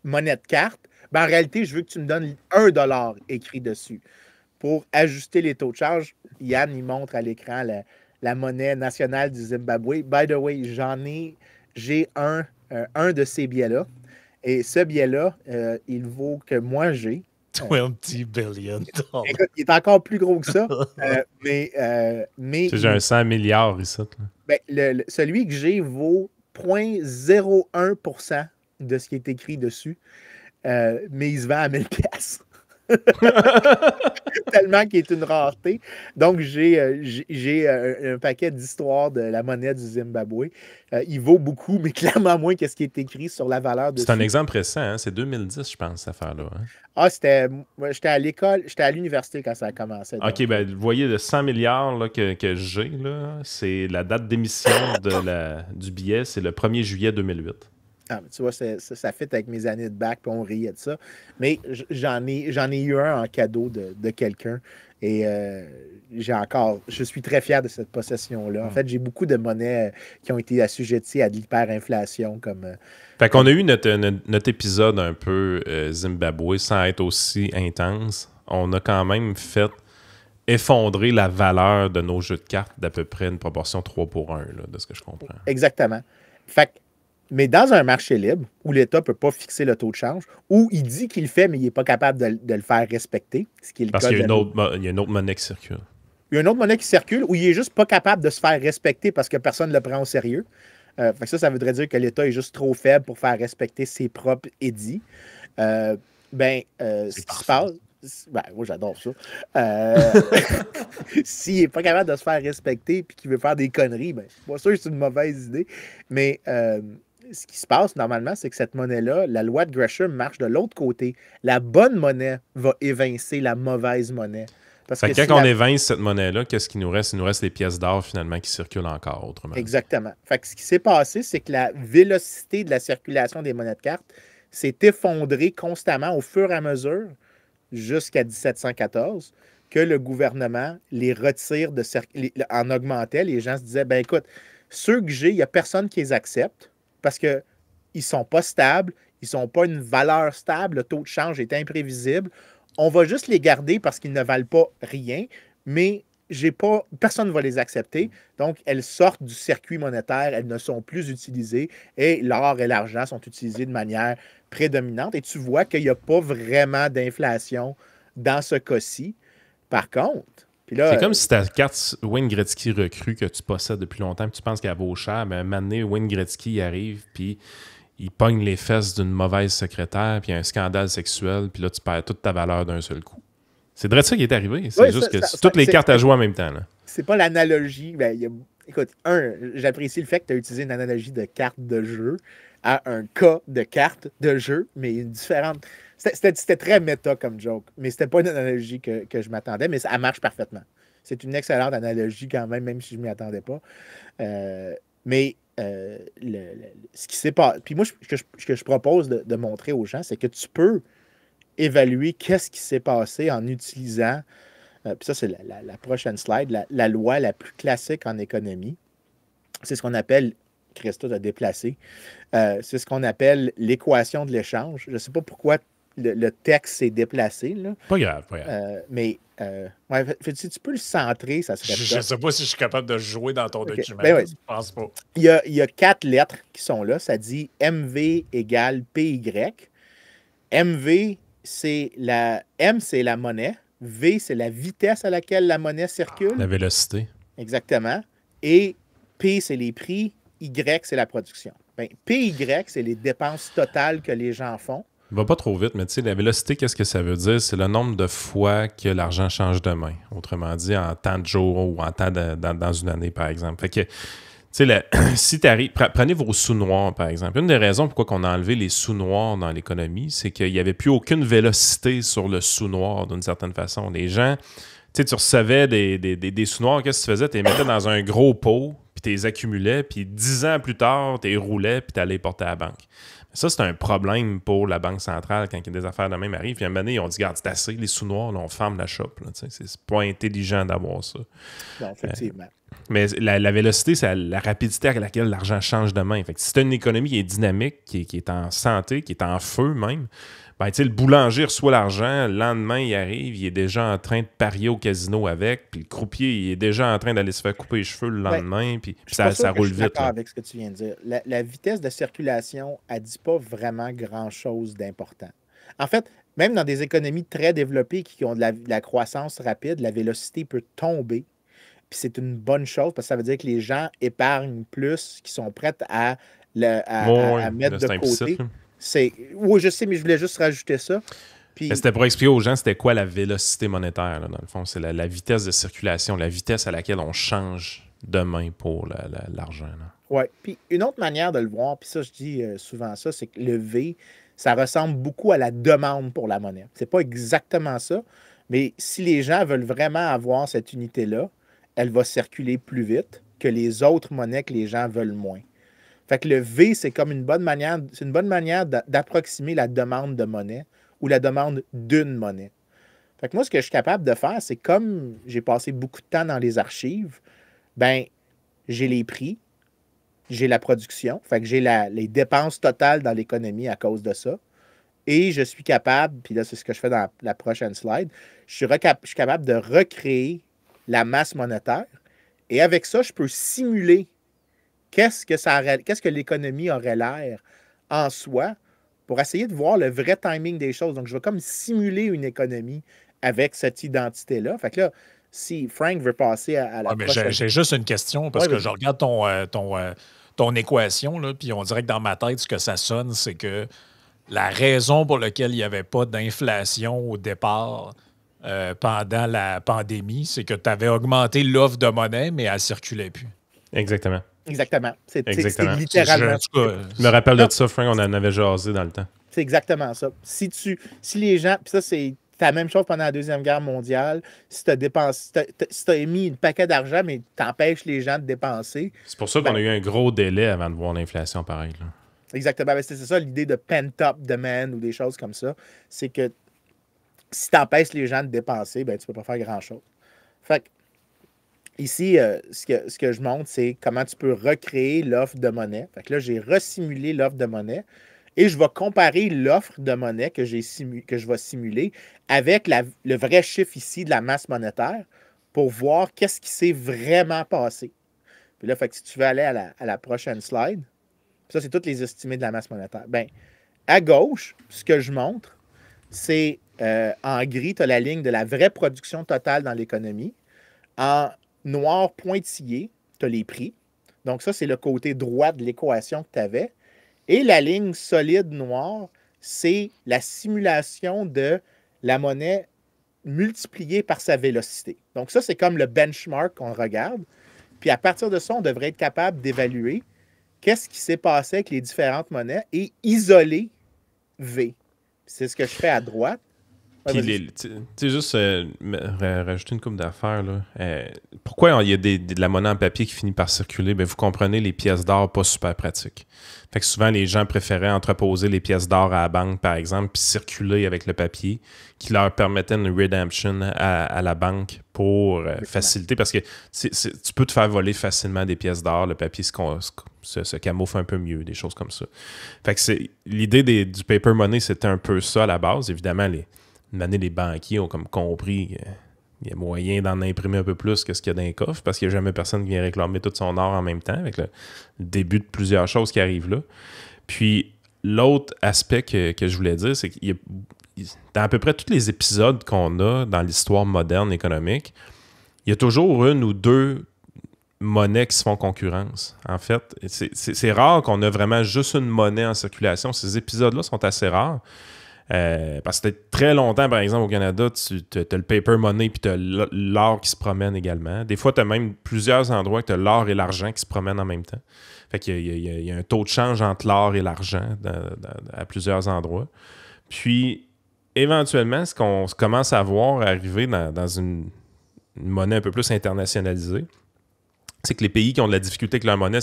monnaie de carte, ben en réalité, je veux que tu me donnes $1 écrit dessus. Pour ajuster les taux de change, Yann, il montre à l'écran la monnaie nationale du Zimbabwe. By the way, j'ai un de ces billets-là. Et ce billet-là, il vaut que moi j'ai. 20 billion. Écoute, il est encore plus gros que ça. mais j'ai un 100 milliards ici. Ben, celui que j'ai vaut 0,01% de ce qui est écrit dessus. Mais il se vend à 1000 $. Tellement qu'il est une rareté. Donc, j'ai un paquet d'histoires de la monnaie du Zimbabwe. Il vaut beaucoup, mais clairement moins que ce qui est écrit sur la valeur de. C'est un exemple récent, hein? C'est 2010, je pense, cette affaire-là. Hein? Ah, j'étais à l'école, j'étais à l'université quand ça a commencé. OK, donc. Ben, vous voyez, le 100 milliards là, que j'ai, là, c'est la date d'émission du billet, c'est le 1er juillet 2008. Ah, tu vois, ça fit avec mes années de bac, puis on riait de ça. Mais j'en ai eu un en cadeau de quelqu'un. Et je suis très fier de cette possession-là. En fait, j'ai beaucoup de monnaies qui ont été assujetties à de l'hyperinflation. Fait qu'on a eu notre épisode un peu Zimbabwe sans être aussi intense. On a quand même fait effondrer la valeur de nos jeux de cartes d'à peu près une proportion 3-1, là, de ce que je comprends. Exactement. Fait mais dans un marché libre, où l'État ne peut pas fixer le taux de change, où il dit qu'il le fait, mais il n'est pas capable de le faire respecter, ce qui est le Parce qu'il y a une autre monnaie qui circule. Il y a une autre monnaie qui circule où il n'est juste pas capable de se faire respecter parce que personne ne le prend au sérieux. Fait que ça voudrait dire que l'État est juste trop faible pour faire respecter ses propres édits. Ce qui se passe... Ben, moi, j'adore ça. S'il n'est pas capable de se faire respecter et qu'il veut faire des conneries, ben, je suis pas sûr que c'est une mauvaise idée. Mais ce qui se passe normalement, c'est que cette monnaie-là, la loi de Gresham marche de l'autre côté. La bonne monnaie va évincer la mauvaise monnaie. Parce Fait que que si quand on évince cette monnaie-là, qu'est-ce qu'il nous reste? Il nous reste les pièces d'or, finalement, qui circulent encore, autrement. Exactement. Fait que ce qui s'est passé, c'est que la vélocité de la circulation des monnaies de cartes s'est effondrée constamment au fur et à mesure, jusqu'à 1714, que le gouvernement les retire en augmentait. Les gens se disaient, ben écoute, ceux que j'ai, il n'y a personne qui les accepte parce qu'ils ne sont pas stables, ils ne sont pas une valeur stable, le taux de change est imprévisible. On va juste les garder parce qu'ils ne valent pas rien, mais personne ne va les accepter. Donc, elles sortent du circuit monétaire, elles ne sont plus utilisées et l'or et l'argent sont utilisés de manière prédominante. Et tu vois qu'il n'y a pas vraiment d'inflation dans ce cas-ci. Par contre, puis là, c'est comme si ta carte Wayne Gretzky recrue que tu possèdes depuis longtemps, puis tu penses qu'elle vaut cher, mais un moment donné, Wayne Gretzky arrive, puis il pogne les fesses d'une mauvaise secrétaire, puis il y a un scandale sexuel, puis là, tu perds toute ta valeur d'un seul coup. C'est vrai de ça qui est arrivé. C'est juste que c'est toutes les cartes à jouer en même temps. Là. C'est pas l'analogie. Écoute, j'apprécie le fait que tu as utilisé une analogie de carte de jeu à un cas de carte de jeu, mais une différente. C'était très méta comme joke, mais c'était pas une analogie que je m'attendais, mais ça marche parfaitement. C'est une excellente analogie quand même si je ne m'y attendais pas. Ce qui s'est passé. Puis moi, ce que je propose de montrer aux gens, c'est que tu peux évaluer qu'est-ce qui s'est passé en utilisant, puis ça, c'est la prochaine slide, la loi la plus classique en économie. C'est ce qu'on appelle, Christo t'a déplacé, c'est ce qu'on appelle l'équation de l'échange. Je ne sais pas pourquoi le texte s'est déplacé. Là. Pas grave. Tu peux le centrer, ça serait Je ne sais pas si je suis capable de jouer dans ton document. Ben Je pense pas. Il y a 4 lettres qui sont là. Ça dit MV égale PY. MV, M, c'est la monnaie. V, c'est la vitesse à laquelle la monnaie circule. La vélocité. Exactement. Et P, c'est les prix. Y, c'est la production. Bien, PY, c'est les dépenses totales que les gens font. Va pas trop vite, mais tu sais, la vélocité, qu'est-ce que ça veut dire? C'est le nombre de fois que l'argent change de main. Autrement dit, en temps de jour ou en temps dans une année, par exemple. Fait que, tu sais, si tu arrives, prenez vos sous-noirs, par exemple. Une des raisons pourquoi on a enlevé les sous-noirs dans l'économie, c'est qu'il n'y avait plus aucune vélocité sur le sous-noir, d'une certaine façon. Les gens, tu sais, tu recevais des sous-noirs, qu'est-ce que tu faisais? Tu les mettais dans un gros pot, puis tu les accumulais, puis 10 ans plus tard, tu les roulais, puis tu allais les porter à la banque. Ça, c'est un problème pour la Banque centrale quand il y a des affaires de même arrivent. Puis à un moment donné, on dit, regarde, c'est assez, les sous-noirs, là, on ferme la shop. Là, c'est pas intelligent d'avoir ça. Non, effectivement. Mais la vélocité, c'est la rapidité à laquelle l'argent change de main. Fait que si tu as une économie qui est dynamique, qui est en santé, qui est en feu même, ben, le boulanger reçoit l'argent, le lendemain, il arrive, il est déjà en train de parier au casino avec, puis le croupier, il est déjà en train d'aller se faire couper les cheveux le lendemain, puis ça roule vite. Je suis d'accord avec ce que tu viens de dire. La vitesse de circulation, elle ne dit pas vraiment grand-chose d'important. En fait, même dans des économies très développées qui ont de la croissance rapide, la vélocité peut tomber. Puis c'est une bonne chose parce que ça veut dire que les gens épargnent plus, qu'ils sont prêts à mettre de côté. Oui, je sais, mais je voulais juste rajouter ça. Puis... C'était pour expliquer aux gens c'était quoi la vélocité monétaire, là, dans le fond. C'est la vitesse de circulation, la vitesse à laquelle on change de main pour l'argent. Oui. Puis une autre manière de le voir, puis ça, je dis souvent ça, c'est que le V, ça ressemble beaucoup à la demande pour la monnaie. C'est pas exactement ça, mais si les gens veulent vraiment avoir cette unité-là, elle va circuler plus vite que les autres monnaies que les gens veulent moins. Fait que le V, c'est comme une bonne manière d'approximer la demande de monnaie ou la demande d'une monnaie. Fait que moi, ce que je suis capable de faire, c'est comme j'ai passé beaucoup de temps dans les archives, ben j'ai les prix, j'ai la production, fait que j'ai les dépenses totales dans l'économie à cause de ça. Et je suis capable, puis là, c'est ce que je fais dans la prochaine slide, je suis capable de recréer la masse monétaire. Et avec ça, je peux simuler qu'est-ce que l'économie aurait l'air en soi pour essayer de voir le vrai timing des choses. Donc, je vais comme simuler une économie avec cette identité-là. Fait que là, si Frank veut passer à la prochaine... J'ai juste une question parce que je regarde ton équation, là, puis on dirait que dans ma tête, ce que ça sonne, c'est que la raison pour laquelle il n'y avait pas d'inflation au départ pendant la pandémie, c'est que tu avais augmenté l'offre de monnaie, mais elle ne circulait plus. Exactement. Exactement. C'est littéralement. Je me rappelle de ça, Frank, on en avait jasé dans le temps. C'est exactement ça. Si les gens, puis ça, c'est la même chose pendant la Deuxième Guerre mondiale. Si tu as émis un paquet d'argent, mais tu empêches les gens de dépenser. C'est pour ça qu'on a eu un gros délai avant de voir l'inflation pareil. Là. Exactement. Ben, c'est ça l'idée de pent-up demand ou des choses comme ça. C'est que si tu empêches les gens de dépenser, ben, tu ne peux pas faire grand-chose. Fait que, ici, ce que je montre, c'est comment tu peux recréer l'offre de monnaie. Fait que là, j'ai resimulé l'offre de monnaie et je vais comparer l'offre de monnaie que je vais simuler avec le vrai chiffre ici de la masse monétaire pour voir qu'est-ce qui s'est vraiment passé. Puis là, fait que si tu veux aller à la prochaine slide, ça, c'est toutes les estimées de la masse monétaire. Bien, à gauche, ce que je montre, c'est en gris, tu as la ligne de la vraie production totale dans l'économie. En noir pointillé, tu as les prix. Donc, ça, c'est le côté droit de l'équation que tu avais. Et la ligne solide noire, c'est la simulation de la monnaie multipliée par sa vélocité. Donc, ça, c'est comme le benchmark qu'on regarde. Puis, à partir de ça, on devrait être capable d'évaluer qu'est-ce qui s'est passé avec les différentes monnaies et isoler V. C'est ce que je fais à droite. Puis, tu sais, juste rajouter une couple d'affaires. Pourquoi il y a de la monnaie en papier qui finit par circuler? Bien, vous comprenez, les pièces d'or, pas super pratiques. Fait que souvent, les gens préféraient entreposer les pièces d'or à la banque, par exemple, puis circuler avec le papier, qui leur permettait une redemption à la banque pour faciliter. Parce que tu peux te faire voler facilement des pièces d'or. Le papier se camoufle un peu mieux, des choses comme ça. Fait que l'idée du paper money, c'était un peu ça à la base. Évidemment, les banquiers ont comme compris qu'il y a moyen d'en imprimer un peu plus que ce qu'il y a dans les coffres parce qu'il n'y a jamais personne qui vient réclamer tout son or en même temps avec le début de plusieurs choses qui arrivent là. Puis, l'autre aspect que je voulais dire, c'est qu'il y a dans à peu près tous les épisodes qu'on a dans l'histoire moderne économique, il y a toujours une ou deux monnaies qui se font concurrence. En fait, c'est rare qu'on a vraiment juste une monnaie en circulation. Ces épisodes-là sont assez rares. Parce que très longtemps, par exemple, au Canada, tu as le paper money puis tu as l'or qui se promène également. Des fois, tu as même plusieurs endroits que tu as l'or et l'argent qui se promènent en même temps. Fait qu'il y a un taux de change entre l'or et l'argent à plusieurs endroits. Puis, éventuellement, ce qu'on commence à voir arriver dans une monnaie un peu plus internationalisée, c'est que les pays qui ont de la difficulté avec leur monnaie,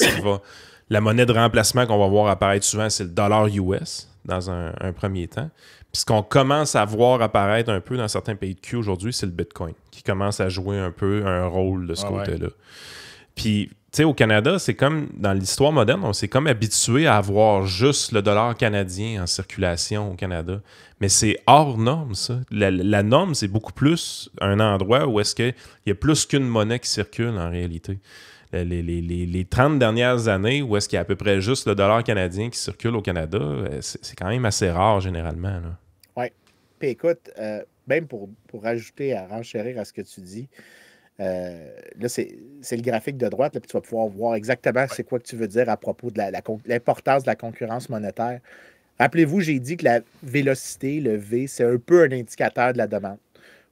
la monnaie de remplacement qu'on va voir apparaître souvent, c'est le dollar US dans un premier temps. Puis ce qu'on commence à voir apparaître un peu dans certains pays de Q aujourd'hui, c'est le Bitcoin, qui commence à jouer un peu un rôle de ce côté-là. Ouais. Puis, tu sais, au Canada, c'est comme, dans l'histoire moderne, on s'est comme habitué à avoir juste le dollar canadien en circulation au Canada. Mais c'est hors norme, ça. La norme, c'est beaucoup plus un endroit où est-ce qu'il y a plus qu'une monnaie qui circule en réalité. Les 30 dernières années, où est-ce qu'il y a à peu près juste le dollar canadien qui circule au Canada, c'est quand même assez rare généralement. Oui. Puis écoute, même pour rajouter, à renchérir à ce que tu dis, là, c'est le graphique de droite, là, puis tu vas pouvoir voir exactement c'est quoi que tu veux dire à propos de l'importance de la concurrence monétaire. Rappelez-vous, j'ai dit que la vélocité, le V, c'est un peu un indicateur de la demande.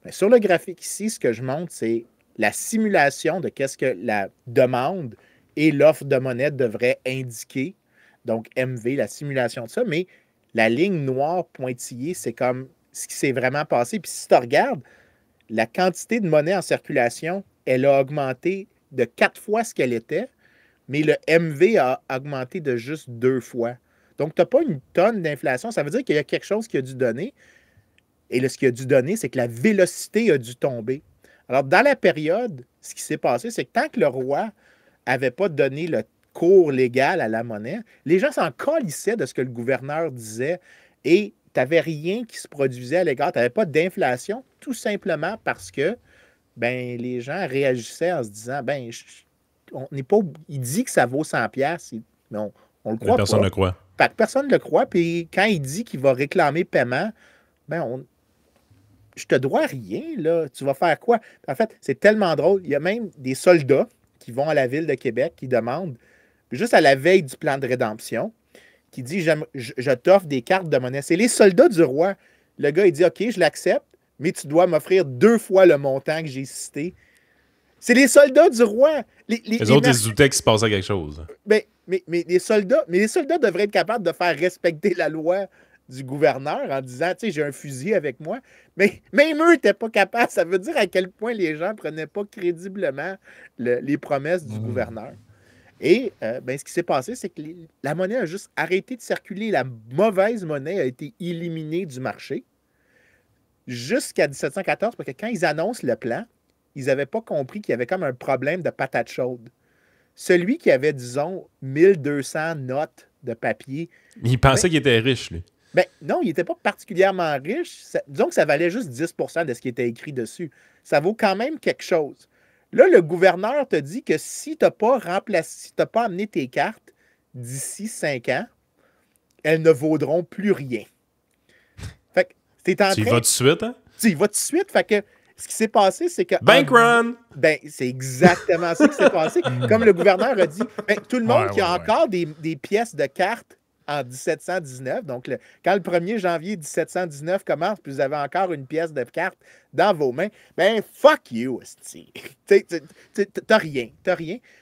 Mais sur le graphique ici, ce que je montre, c'est la simulation de qu'est-ce que la demande et l'offre de monnaie devraient indiquer. Donc, MV, la simulation de ça. Mais la ligne noire pointillée, c'est comme ce qui s'est vraiment passé. Puis si tu regardes, la quantité de monnaie en circulation, elle a augmenté de 4 fois ce qu'elle était, mais le MV a augmenté de juste 2 fois. Donc, tu n'as pas une tonne d'inflation. Ça veut dire qu'il y a quelque chose qui a dû donner. Et ce qui a dû donner, c'est que la vélocité a dû tomber. Alors, dans la période, ce qui s'est passé, c'est que tant que le roi n'avait pas donné le cours légal à la monnaie, les gens s'en calissaient de ce que le gouverneur disait et tu n'avais rien qui se produisait à l'égard. Tu n'avais pas d'inflation, tout simplement parce que les gens réagissaient en se disant on n'est pas. Il dit que ça vaut 100$, mais on le croit pas. Personne ne le croit. Personne ne le croit. Puis quand il dit qu'il va réclamer paiement, je te dois rien, là. Tu vas faire quoi? En fait, c'est tellement drôle. Il y a même des soldats qui vont à la ville de Québec qui demandent, juste à la veille du plan de rédemption, qui dit je t'offre des cartes de monnaie. C'est les soldats du roi. Le gars, il dit OK, je l'accepte, mais tu dois m'offrir 2 fois le montant que j'ai cité. C'est les soldats du roi. Les autres, ils se doutaient qu'il se passait quelque chose. Mais les soldats devraient être capables de faire respecter la loi du gouverneur en disant, tu sais, j'ai un fusil avec moi. Mais même eux n'étaient pas capables. Ça veut dire à quel point les gens ne prenaient pas crédiblement les promesses du gouverneur. Et ce qui s'est passé, c'est que la monnaie a juste arrêté de circuler. La mauvaise monnaie a été éliminée du marché jusqu'à 1714, parce que quand ils annoncent le plan, ils n'avaient pas compris qu'il y avait comme un problème de patate chaude. Celui qui avait, disons, 1200 notes de papier... Il pensait qu'il était riche, lui. Non, il n'était pas particulièrement riche. Disons que ça valait juste 10% de ce qui était écrit dessus. Ça vaut quand même quelque chose. Là, le gouverneur te dit que si tu n'as pas amené tes cartes d'ici 5 ans, elles ne vaudront plus rien. Fait que t'es en train... Tu y vas tout de suite, hein? Tu y vas tout de suite. Fait que ce qui s'est passé, c'est que... Bank run! C'est exactement ça qui s'est passé. Comme le gouverneur a dit, tout le monde qui a encore des pièces de cartes en 1719, donc quand le 1er janvier 1719 commence, puis vous avez encore une pièce de carte dans vos mains, fuck you, esti. T'as rien.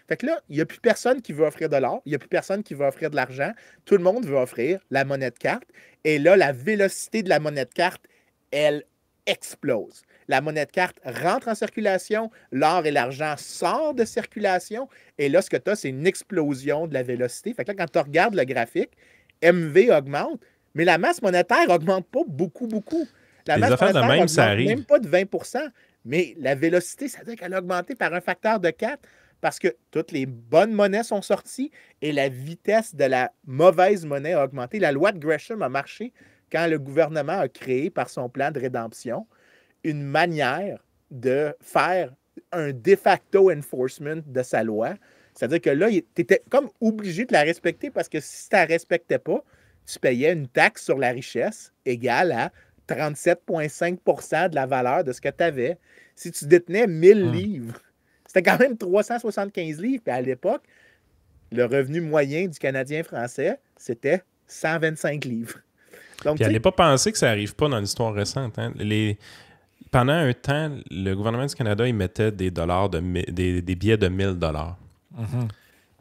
Fait que là, il n'y a plus personne qui veut offrir de l'or, il n'y a plus personne qui veut offrir de l'argent, tout le monde veut offrir la monnaie de carte, et là, la vélocité de la monnaie de carte, elle explose. La monnaie de carte rentre en circulation, l'or et l'argent sortent de circulation, et là, ce que tu as, c'est une explosion de la vélocité. Fait que là, quand tu regardes le graphique, MV augmente, mais la masse monétaire n'augmente pas beaucoup. La Les masse affaires de monétaire même, ça arrive. même pas de 20%, mais la vélocité, ça veut dire qu'elle a augmenté par un facteur de 4 parce que toutes les bonnes monnaies sont sorties et la vitesse de la mauvaise monnaie a augmenté. La loi de Gresham a marché quand le gouvernement a créé par son plan de rédemption une manière de faire un de facto enforcement de sa loi. C'est-à-dire que là, tu étais comme obligé de la respecter parce que si tu ne la respectais pas, tu payais une taxe sur la richesse égale à 37,5% de la valeur de ce que tu avais. Si tu détenais 1000 livres, c'était quand même 375 livres. Puis à l'époque, le revenu moyen du Canadien français, c'était 125 livres. Donc, puis n'allez pas penser que ça n'arrive pas dans l'histoire récente. Hein? Pendant un temps, le gouvernement du Canada, il mettait des billets de 1000 $.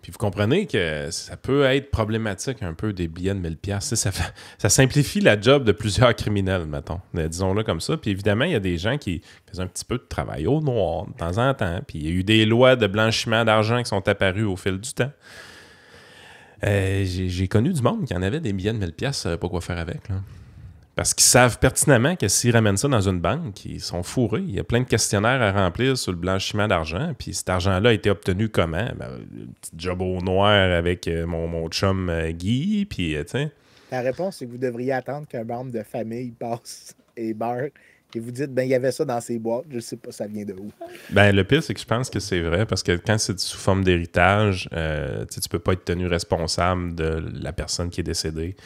Puis vous comprenez que ça peut être problématique un peu des billets de 1000 $. Ça simplifie la job de plusieurs criminels, mettons. Disons-le comme ça. Puis évidemment, il y a des gens qui faisaient un petit peu de travail au noir de temps en temps. Puis il y a eu des lois de blanchiment d'argent qui sont apparues au fil du temps. J'ai connu du monde qui en avait des billets de 1000 $, savait pas quoi faire avec, là. Parce qu'ils savent pertinemment que s'ils ramènent ça dans une banque, ils sont fourrés. Il y a plein de questionnaires à remplir sur le blanchiment d'argent. Puis cet argent-là a été obtenu comment? Un petit job au noir avec mon chum Guy. Puis, tu sais. La réponse, c'est que vous devriez attendre qu'un membre de famille passe et meure. Et vous dites, il y avait ça dans ces boîtes. Je sais pas, ça vient de où. Le pire, c'est que je pense que c'est vrai. Parce que quand c'est sous forme d'héritage, tu peux pas être tenu responsable de la personne qui est décédée.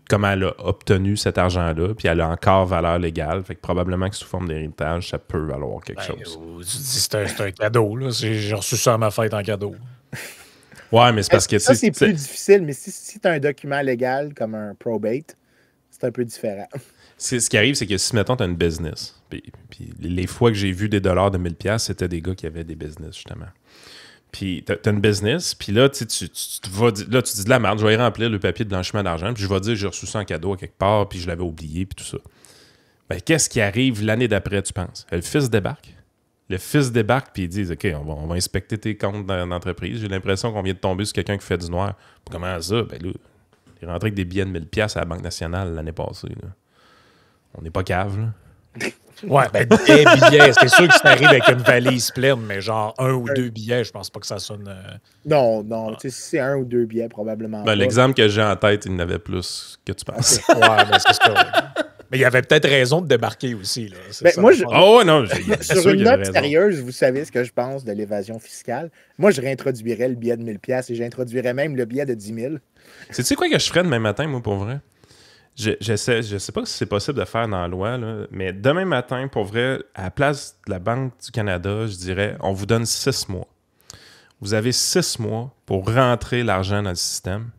Comment elle a obtenu cet argent-là, puis elle a encore valeur légale. Fait que probablement que sous forme d'héritage, ça peut valoir quelque chose. C'est un cadeau, là. J'ai reçu ça à ma fête en cadeau. Ouais, mais c'est parce que... Ça, c'est plus difficile, mais si tu as un document légal comme un probate, c'est un peu différent. Ce qui arrive, c'est que si, mettons, tu as une business, puis les fois que j'ai vu des dollars de 1000 $, c'était des gars qui avaient des business, justement. Puis tu as une business, puis là, tu dis de la merde, je vais y remplir le papier de blanchiment d'argent, puis je vais dire j'ai reçu ça en cadeau à quelque part, puis je l'avais oublié, puis tout ça. Qu'est-ce qui arrive l'année d'après, tu penses? Le fils débarque. Le fils débarque, puis ils disent OK, on va inspecter tes comptes d'entreprise. J'ai l'impression qu'on vient de tomber sur quelqu'un qui fait du noir. Comment ça? Là, il est rentré avec des billets de 1000 $ à la Banque nationale l'année passée. Là. On n'est pas cave, là. Ouais, des billets, c'est sûr que ça arrive avec une valise pleine, mais genre 1 ou 2 billets, je pense pas que ça sonne... Non, si c'est 1 ou 2 billets, probablement pas. L'exemple que j'ai en tête, il n'avait plus que tu penses. Okay. Ouais, c'est ça. Mais il y avait peut-être raison de débarquer aussi. Là. Sur une note sérieuse, vous savez ce que je pense de l'évasion fiscale. Moi, je réintroduirais le billet de 1000 $ et j'introduirais même le billet de 10 000. Sais-tu quoi que je ferais demain matin, moi, pour vrai? Je sais pas si c'est possible de faire dans la loi, là, mais demain matin, pour vrai, à la place de la Banque du Canada, je dirais, on vous donne 6 mois. Vous avez 6 mois pour rentrer l'argent dans le système.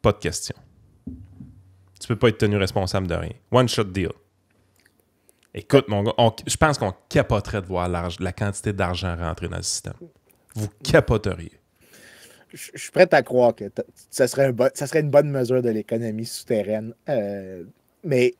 Pas de question. Tu peux pas être tenu responsable de rien. One shot deal. Écoute, mon gars, je pense qu'on capoterait de voir la quantité d'argent rentrer dans le système. Vous capoteriez. je suis prêt à croire que ça serait une bonne mesure de l'économie souterraine. Mais,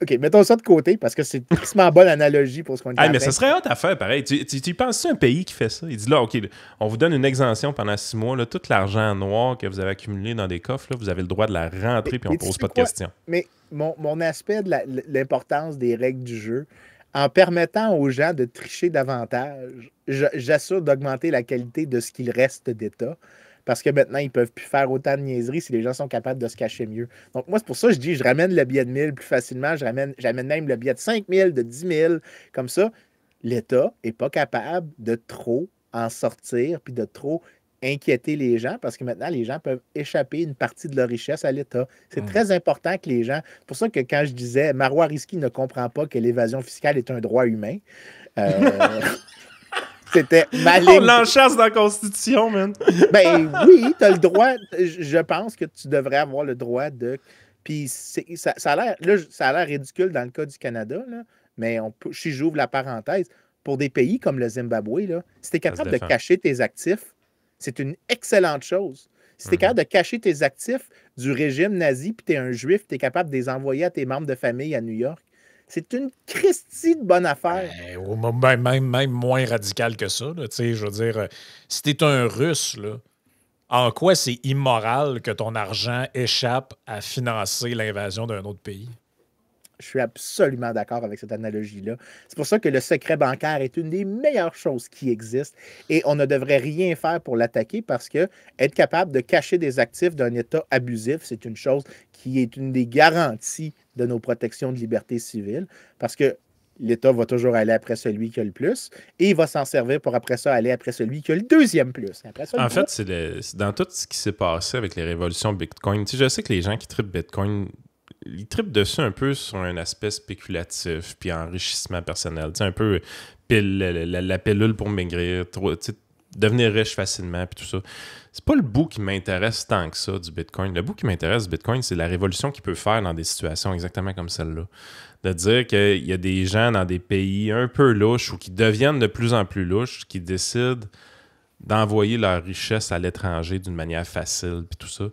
OK, mettons ça de côté parce que c'est tristement bonne analogie pour ce qu'on est Hey, mais ça serait hâte à faire, pareil. Tu penses-tu un pays qui fait ça? Il dit là, OK, on vous donne une exemption pendant 6 mois. Là, tout l'argent noir que vous avez accumulé dans des coffres, là, vous avez le droit de la rentrer puis on ne pose pas de questions. Mais mon aspect de l'importance des règles du jeu, en permettant aux gens de tricher davantage, j'assure d'augmenter la qualité de ce qu'il reste d'État. Parce que maintenant, ils ne peuvent plus faire autant de niaiseries si les gens sont capables de se cacher mieux. Donc, moi, c'est pour ça que je dis, je ramène le billet de 1000 plus facilement, j'amène même le billet de 5000, de 10 000. Comme ça, l'État n'est pas capable de trop en sortir puis de trop inquiéter les gens parce que maintenant, les gens peuvent échapper une partie de leur richesse à l'État. C'est très important que les gens... C'est pour ça que quand je disais, Marois Risky ne comprend pas que l'évasion fiscale est un droit humain, c'était maligne. On l'enchasse dans la Constitution, man. Ben oui, tu as le droit. Je pense que tu devrais avoir le droit de. Puis ça a l'air ridicule dans le cas du Canada, là, mais si j'ouvre la parenthèse, pour des pays comme le Zimbabwe, là, si tu es capable de cacher tes actifs, c'est une excellente chose. Si tu es capable de cacher tes actifs du régime nazi, puis tu es un juif, tu es capable de les envoyer à tes membres de famille à New York, c'est une Christie de bonne affaire. Même moins radical que ça. Là, je veux dire, si tu es un Russe, là, en quoi c'est immoral que ton argent échappe à financer l'invasion d'un autre pays? Je suis absolument d'accord avec cette analogie-là. C'est pour ça que le secret bancaire est une des meilleures choses qui existent et on ne devrait rien faire pour l'attaquer parce que être capable de cacher des actifs d'un État abusif, c'est une chose qui est une des garanties de nos protections de liberté civile parce que l'État va toujours aller après celui qui a le plus et il va s'en servir pour après ça aller après celui qui a le deuxième plus. Après ça, en fait, c'est dans tout ce qui s'est passé avec les révolutions Bitcoin. Tu sais, je sais que les gens qui trippent Bitcoin, ils trippent dessus un peu sur un aspect spéculatif puis enrichissement personnel. Tu sais, un peu la pilule pour maigrir, devenir riche facilement puis tout ça. C'est pas le bout qui m'intéresse tant que ça du Bitcoin. Le bout qui m'intéresse du Bitcoin, c'est la révolution qu'il peut faire dans des situations exactement comme celle-là. De dire qu'il y a des gens dans des pays un peu louches ou qui deviennent de plus en plus louches qui décident d'envoyer leur richesse à l'étranger d'une manière facile puis tout ça.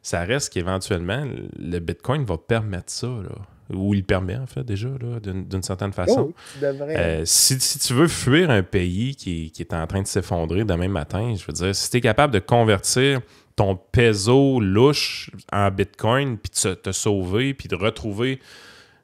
Ça reste qu'éventuellement, le Bitcoin va permettre ça, là. Ou il permet, en fait, déjà, là, d'une certaine façon. Oh, tu devrais. Si tu veux fuir un pays qui est en train de s'effondrer demain matin, je veux dire, si tu es capable de convertir ton peso louche en Bitcoin, puis de te sauver, puis de retrouver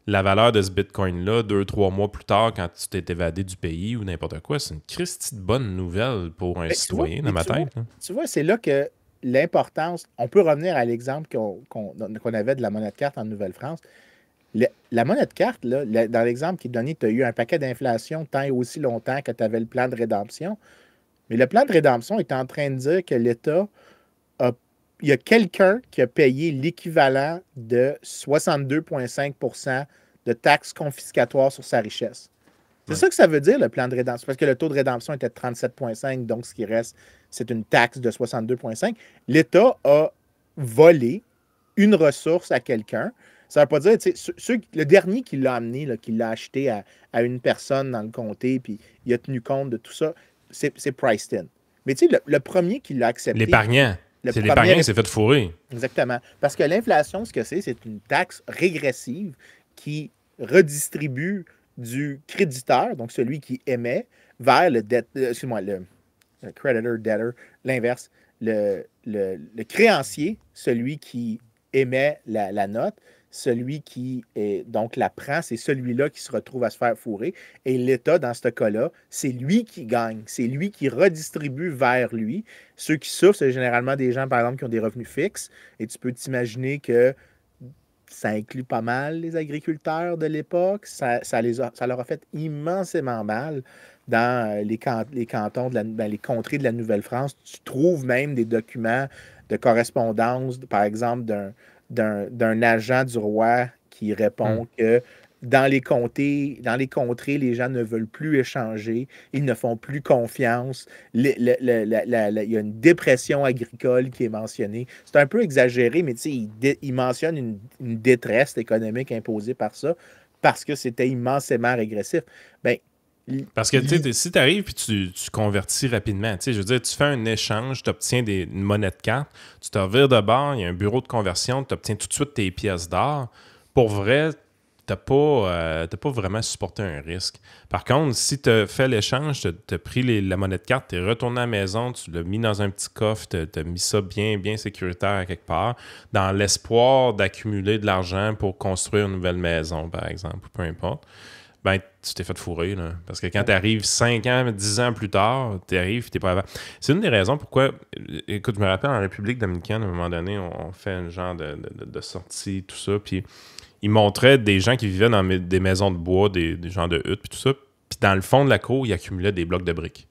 la valeur de ce Bitcoin-là 2-3 mois plus tard quand tu t'es évadé du pays ou n'importe quoi, c'est une Christie de bonne nouvelle pour un citoyen, dans ma tête. Tu vois, c'est là que l'importance, on peut revenir à l'exemple qu'on avait de la monnaie de carte en Nouvelle-France. La monnaie de carte, là, dans l'exemple qui est donné, tu as eu un paquet d'inflation tant et aussi longtemps que tu avais le plan de rédemption. Mais le plan de rédemption est en train de dire que l'État il y a quelqu'un qui a payé l'équivalent de 62,5 % de taxes confiscatoires sur sa richesse. C'est ça que ça veut dire, le plan de rédemption, parce que le taux de rédemption était de 37,5, donc ce qui reste, c'est une taxe de 62,5. L'État a volé une ressource à quelqu'un. Ça ne veut pas dire, tu sais, le dernier qui l'a amené, là, qui l'a acheté à une personne dans le comté, puis il a tenu compte de tout ça, c'est priced in. Mais tu sais, le premier qui l'a accepté... L'épargnant. C'est l'épargnant qui s'est fait fourrer. Exactement. Parce que l'inflation, ce que c'est une taxe régressive qui redistribue du créditeur, donc celui qui émet, vers le creditor, debtor, l'inverse, le créancier, celui qui émet la note, celui qui donc la prend, c'est celui-là qui se retrouve à se faire fourrer. Et l'État, dans ce cas-là, c'est lui qui gagne. C'est lui qui redistribue vers lui. Ceux qui souffrent, c'est généralement des gens, par exemple, qui ont des revenus fixes. Et tu peux t'imaginer que ça inclut pas mal les agriculteurs de l'époque. Ça leur a fait immensément mal dans les cantons, les contrées de la Nouvelle-France. Tu trouves même des documents de correspondance, par exemple, d'un agent du roi qui répond que dans les contrées, les gens ne veulent plus échanger, ils ne font plus confiance. Il y a une dépression agricole qui est mentionnée. C'est un peu exagéré, mais il mentionne une détresse économique imposée par ça parce que c'était immensément régressif. Bien, Parce que si tu arrives et tu convertis rapidement, je veux dire, tu fais un échange, tu obtiens une monnaie de carte, tu te revires de bord, il y a un bureau de conversion, tu obtiens tout de suite tes pièces d'or. Pour vrai, tu n'as pas vraiment supporté un risque. Par contre, si tu as fait l'échange, tu as pris la monnaie de carte, tu es retourné à la maison, tu l'as mis dans un petit coffre, tu as mis ça bien, bien sécuritaire à quelque part, dans l'espoir d'accumuler de l'argent pour construire une nouvelle maison, par exemple, ou peu importe. Ben, tu t'es fait fourrer, là. Parce que quand tu arrives 5 ans, 10 ans plus tard, tu arrives et tu n'es pas avant. C'est une des raisons pourquoi, écoute, je me rappelle en République dominicaine, à un moment donné, on fait un genre de sortie, tout ça, puis ils montraient des gens qui vivaient dans des maisons de bois, des genres de huttes, puis tout ça, puis dans le fond de la cour, ils accumulaient des blocs de briques.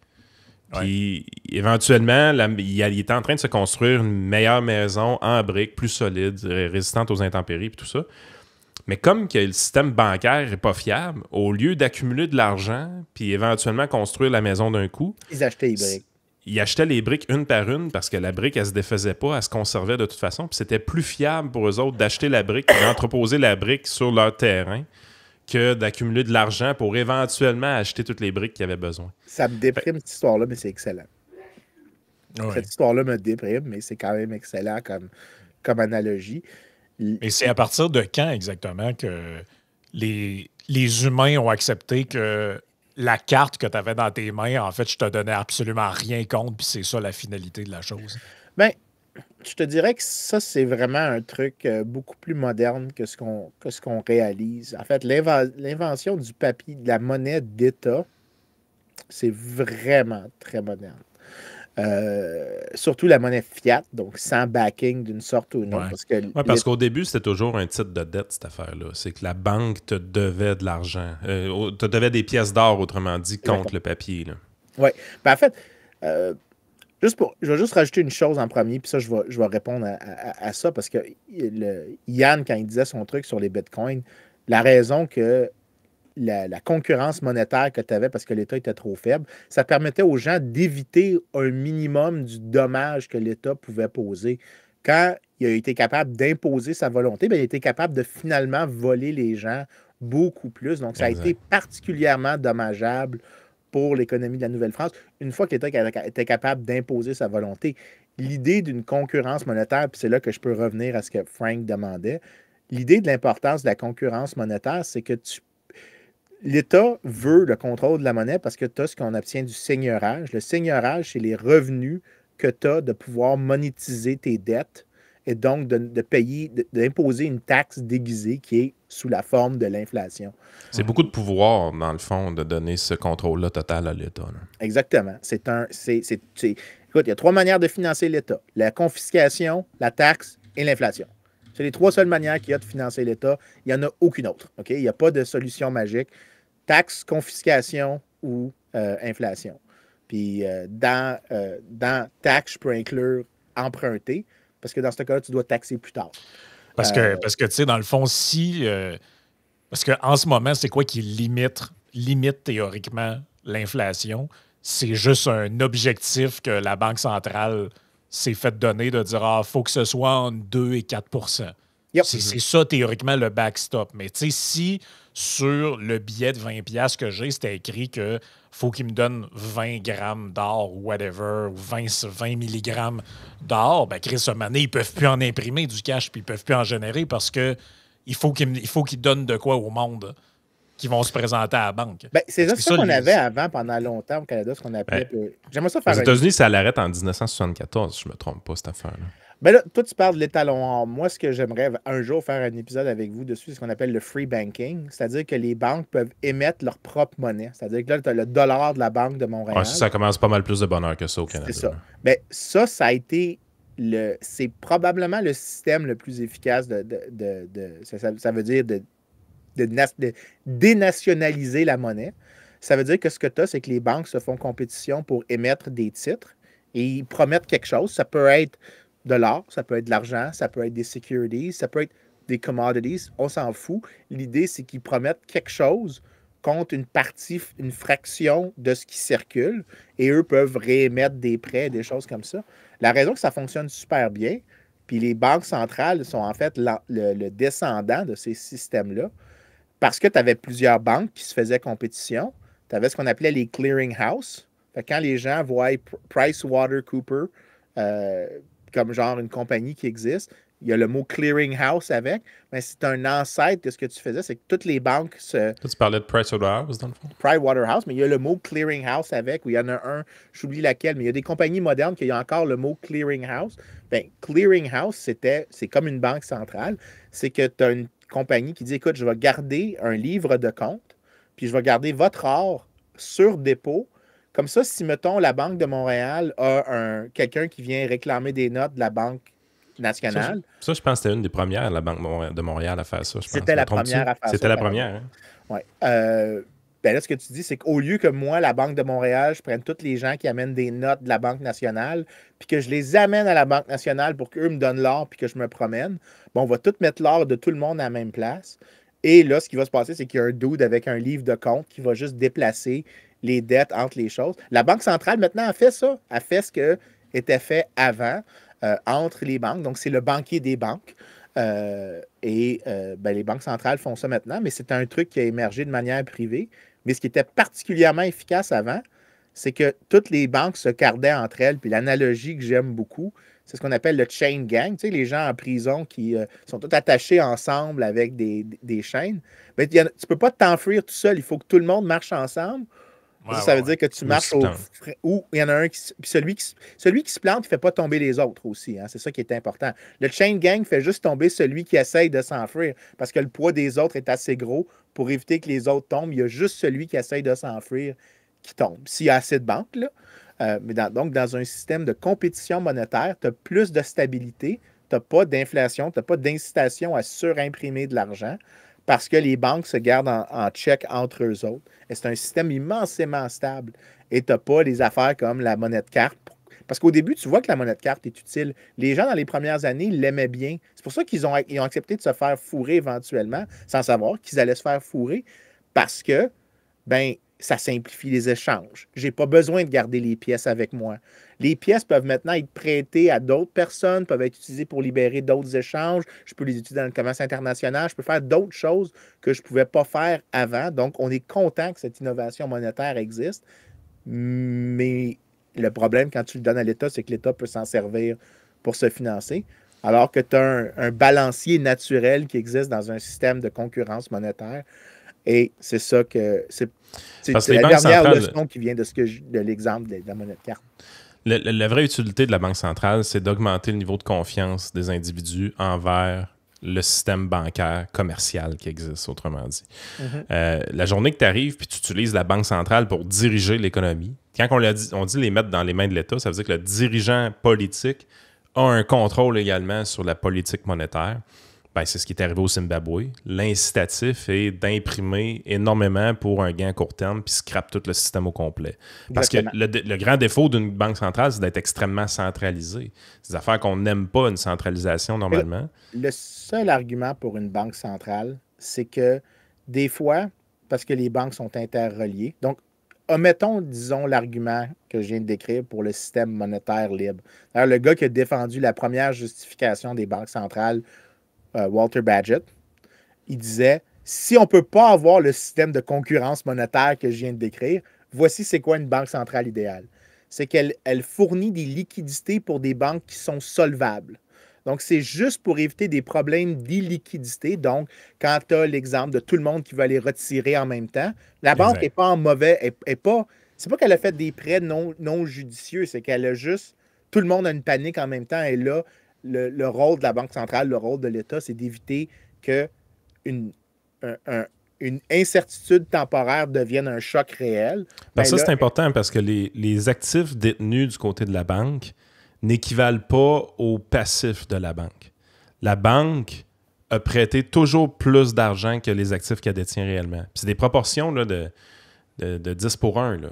Puis éventuellement, il était en train de se construire une meilleure maison en briques, plus solide, résistante aux intempéries, puis tout ça. Mais comme que le système bancaire n'est pas fiable, au lieu d'accumuler de l'argent puis éventuellement construire la maison d'un coup, ils achetaient les briques. Ils achetaient les briques une par une parce que la brique, elle se défaisait pas, elle se conservait de toute façon. Puis c'était plus fiable pour eux autres d'acheter la brique et d'entreposer la brique sur leur terrain que d'accumuler de l'argent pour éventuellement acheter toutes les briques qu'ils avaient besoin. Ça me déprime cette histoire-là, mais c'est excellent. Ouais. Cette histoire-là me déprime, mais c'est quand même excellent comme analogie. Et c'est à partir de quand exactement que les humains ont accepté que la carte que tu avais dans tes mains, en fait, je te donnais absolument rien contre, puis c'est ça la finalité de la chose? Bien, je te dirais que ça, c'est vraiment un truc beaucoup plus moderne que ce qu'on réalise. En fait, l'invention du papier, de la monnaie d'État, c'est vraiment très moderne. Surtout la monnaie fiat, donc sans backing d'une sorte ou d'une autre. Parce qu'au début, c'était toujours un titre de dette, cette affaire-là. C'est que la banque te devait de l'argent. Te devait des pièces d'or, autrement dit, contre le papier. Oui. Ben, en fait, je vais juste rajouter une chose en premier, puis ça, je vais répondre à ça, parce que Yann, quand il disait son truc sur les bitcoins, la raison que la concurrence monétaire que tu avais parce que l'État était trop faible, ça permettait aux gens d'éviter un minimum du dommage que l'État pouvait poser. Quand il a été capable d'imposer sa volonté, bien, il a été capable de finalement voler les gens beaucoup plus. Donc, ça a été particulièrement dommageable pour l'économie de la Nouvelle-France. Une fois que l'État était capable d'imposer sa volonté, l'idée d'une concurrence monétaire, puis c'est là que je peux revenir à ce que Frank demandait, l'idée de l'importance de la concurrence monétaire, c'est que l'État veut le contrôle de la monnaie parce que tu as ce qu'on obtient du seigneurage. Le seigneurage, c'est les revenus que tu as de pouvoir monétiser tes dettes et donc de payer, d'imposer une taxe déguisée qui est sous la forme de l'inflation. C'est beaucoup de pouvoir, dans le fond, de donner ce contrôle-là total à l'État. Là. Exactement. Écoute, il y a 3 manières de financer l'État. La confiscation, la taxe et l'inflation. C'est les 3 seules manières qu'il y a de financer l'État. Il n'y en a aucune autre. Okay? Il n'y a pas de solution magique. Taxe, confiscation ou inflation. Puis dans taxe, je peux inclure emprunter, parce que dans ce cas-là, tu dois taxer plus tard. Parce que tu sais, dans le fond, parce qu'en ce moment, c'est quoi qui limite théoriquement l'inflation? C'est juste un objectif que la Banque centrale s'est fait donner de dire « faut que ce soit entre 2 et 4 ». Yep. C'est ça, théoriquement, le backstop. Mais tu sais, si sur le billet de 20$ que j'ai, c'était écrit que faut qu'il me donne 20 grammes d'or ou whatever, ou 20 milligrammes d'or, ben Chris, ce mané, ils ne peuvent plus en imprimer du cash, puis ils ne peuvent plus en générer parce que il faut qu'ils donnent de quoi au monde qui vont se présenter à la banque. Ben, c'est ça qu'on avait avant pendant longtemps au Canada, ce qu'on appelait... J'aimerais ça faire aux États-Unis, ça l'arrête en 1974, si je ne me trompe pas, cette affaire-là. Ben là, toi, tu parles de l'étalon or. Moi, ce que j'aimerais un jour faire un épisode avec vous dessus, c'est ce qu'on appelle le free banking. C'est-à-dire que les banques peuvent émettre leur propre monnaie. C'est-à-dire que là, tu as le dollar de la Banque de Montréal. Ça commence pas mal plus de bonheur que ça au Canada. C'est ça. Ben, ça a été c'est probablement le système le plus efficace ça veut dire de dénationaliser la monnaie. Ça veut dire que ce que tu as, c'est que les banques se font compétition pour émettre des titres et ils promettent quelque chose. Ça peut être de l'or, ça peut être de l'argent, ça peut être des securities, ça peut être des commodities, on s'en fout. L'idée, c'est qu'ils promettent quelque chose contre une fraction de ce qui circule et eux peuvent réémettre des prêts, des choses comme ça. La raison que ça fonctionne super bien, puis les banques centrales sont en fait le descendant de ces systèmes-là, parce que tu avais plusieurs banques qui se faisaient compétition, tu avais ce qu'on appelait les clearing house. Fait que quand les gens voient PricewaterhouseCoopers comme genre une compagnie qui existe, il y a le mot clearing house avec, mais c'est un ancêtre de ce que tu faisais, c'est que toutes les banques Toi, tu parlais de Pricewaterhouse, dans le fond? Pricewaterhouse, mais il y a le mot clearing house avec, ou il y en a un, j'oublie laquelle, mais il y a des compagnies modernes qui ont encore le mot clearing house. Bien, clearing house, c'est comme une banque centrale. C'est que tu as une compagnie qui dit, écoute, je vais garder un livre de compte, puis je vais garder votre or sur dépôt. Comme ça, si, mettons, la Banque de Montréal a quelqu'un qui vient réclamer des notes de la Banque nationale. Ça, je pense que c'était une des premières, la Banque de Montréal, à faire ça. C'était la première à faire ça. C'était la première, hein? Oui. Ben là, ce que tu dis, c'est qu'au lieu que moi, la Banque de Montréal, je prenne tous les gens qui amènent des notes de la Banque nationale, puis que je les amène à la Banque nationale pour qu'eux me donnent l'or, puis que je me promène, bon, on va tout mettre l'or de tout le monde à la même place. Et là, ce qui va se passer, c'est qu'il y a un dude avec un livre de compte qui va juste déplacer les dettes entre les choses. La Banque centrale, maintenant, a fait ça. A fait ce qui était fait avant. Entre les banques. Donc, c'est le banquier des banques. Les banques centrales font ça maintenant, mais c'est un truc qui a émergé de manière privée. Mais ce qui était particulièrement efficace avant, c'est que toutes les banques se gardaient entre elles. Puis l'analogie que j'aime beaucoup, c'est ce qu'on appelle le chain gang. Tu sais, les gens en prison qui sont tous attachés ensemble avec des chaînes. Ben, tu ne peux pas t'enfuir tout seul. Il faut que tout le monde marche ensemble. Ça veut dire que tu marches où il y en a un qui. Puis celui qui se plante, il ne fait pas tomber les autres aussi. Hein? C'est ça qui est important. Le chain gang fait juste tomber celui qui essaye de s'enfuir parce que le poids des autres est assez gros pour éviter que les autres tombent. Il y a juste celui qui essaye de s'enfuir qui tombe. S'il y a assez de banques, là. Donc, dans un système de compétition monétaire, tu as plus de stabilité, tu n'as pas d'inflation, tu n'as pas d'incitation à surimprimer de l'argent parce que les banques se gardent en check entre eux autres. Et c'est un système immensément stable. Et tu n'as pas les affaires comme la monnaie de carte. Parce qu'au début, tu vois que la monnaie de carte est utile. Les gens, dans les premières années, ils l'aimaient bien. C'est pour ça qu'ils ont accepté de se faire fourrer éventuellement, sans savoir qu'ils allaient se faire fourrer, parce que, ça simplifie les échanges. Je n'ai pas besoin de garder les pièces avec moi. Les pièces peuvent maintenant être prêtées à d'autres personnes, peuvent être utilisées pour libérer d'autres échanges. Je peux les utiliser dans le commerce international. Je peux faire d'autres choses que je ne pouvais pas faire avant. Donc, on est content que cette innovation monétaire existe. Mais le problème, quand tu le donnes à l'État, c'est que l'État peut s'en servir pour se financer. Alors que tu as un balancier naturel qui existe dans un système de concurrence monétaire. Et c'est ça que... C'est la dernière leçon qui vient de l'exemple de la monnaie de carte. La vraie utilité de la Banque centrale, c'est d'augmenter le niveau de confiance des individus envers le système bancaire commercial qui existe, autrement dit. La journée que tu arrives puis tu utilises la Banque centrale pour diriger l'économie, quand on dit les mettre dans les mains de l'État, ça veut dire que le dirigeant politique a un contrôle également sur la politique monétaire. C'est ce qui est arrivé au Zimbabwe. L'incitatif est d'imprimer énormément pour un gain à court terme puis scrape tout le système au complet. Parce que le grand défaut d'une banque centrale, c'est d'être extrêmement centralisée. C'est des affaires qu'on n'aime pas, une centralisation, normalement. Le seul argument pour une banque centrale, c'est que des fois, parce que les banques sont interreliées, donc omettons, disons, l'argument que je viens de décrire pour le système monétaire libre. Alors, le gars qui a défendu la première justification des banques centrales, Walter Bagehot, il disait, si on ne peut pas avoir le système de concurrence monétaire que je viens de décrire, voici c'est quoi une banque centrale idéale. C'est qu'elle fournit des liquidités pour des banques qui sont solvables. Donc, c'est juste pour éviter des problèmes d'illiquidité. Donc, quand tu as l'exemple de tout le monde qui veut aller retirer en même temps, la banque n'est pas en mauvais, c'est pas qu'elle a fait des prêts non judicieux, c'est qu'elle a juste, tout le monde a une panique en même temps, et là, le rôle de la Banque centrale, le rôle de l'État, c'est d'éviter qu'une incertitude temporaire devienne un choc réel. C'est important parce que les actifs détenus du côté de la banque n'équivalent pas aux passifs de la banque. La banque a prêté toujours plus d'argent que les actifs qu'elle détient réellement. Puis c'est des proportions là, de 10 pour 1. Là.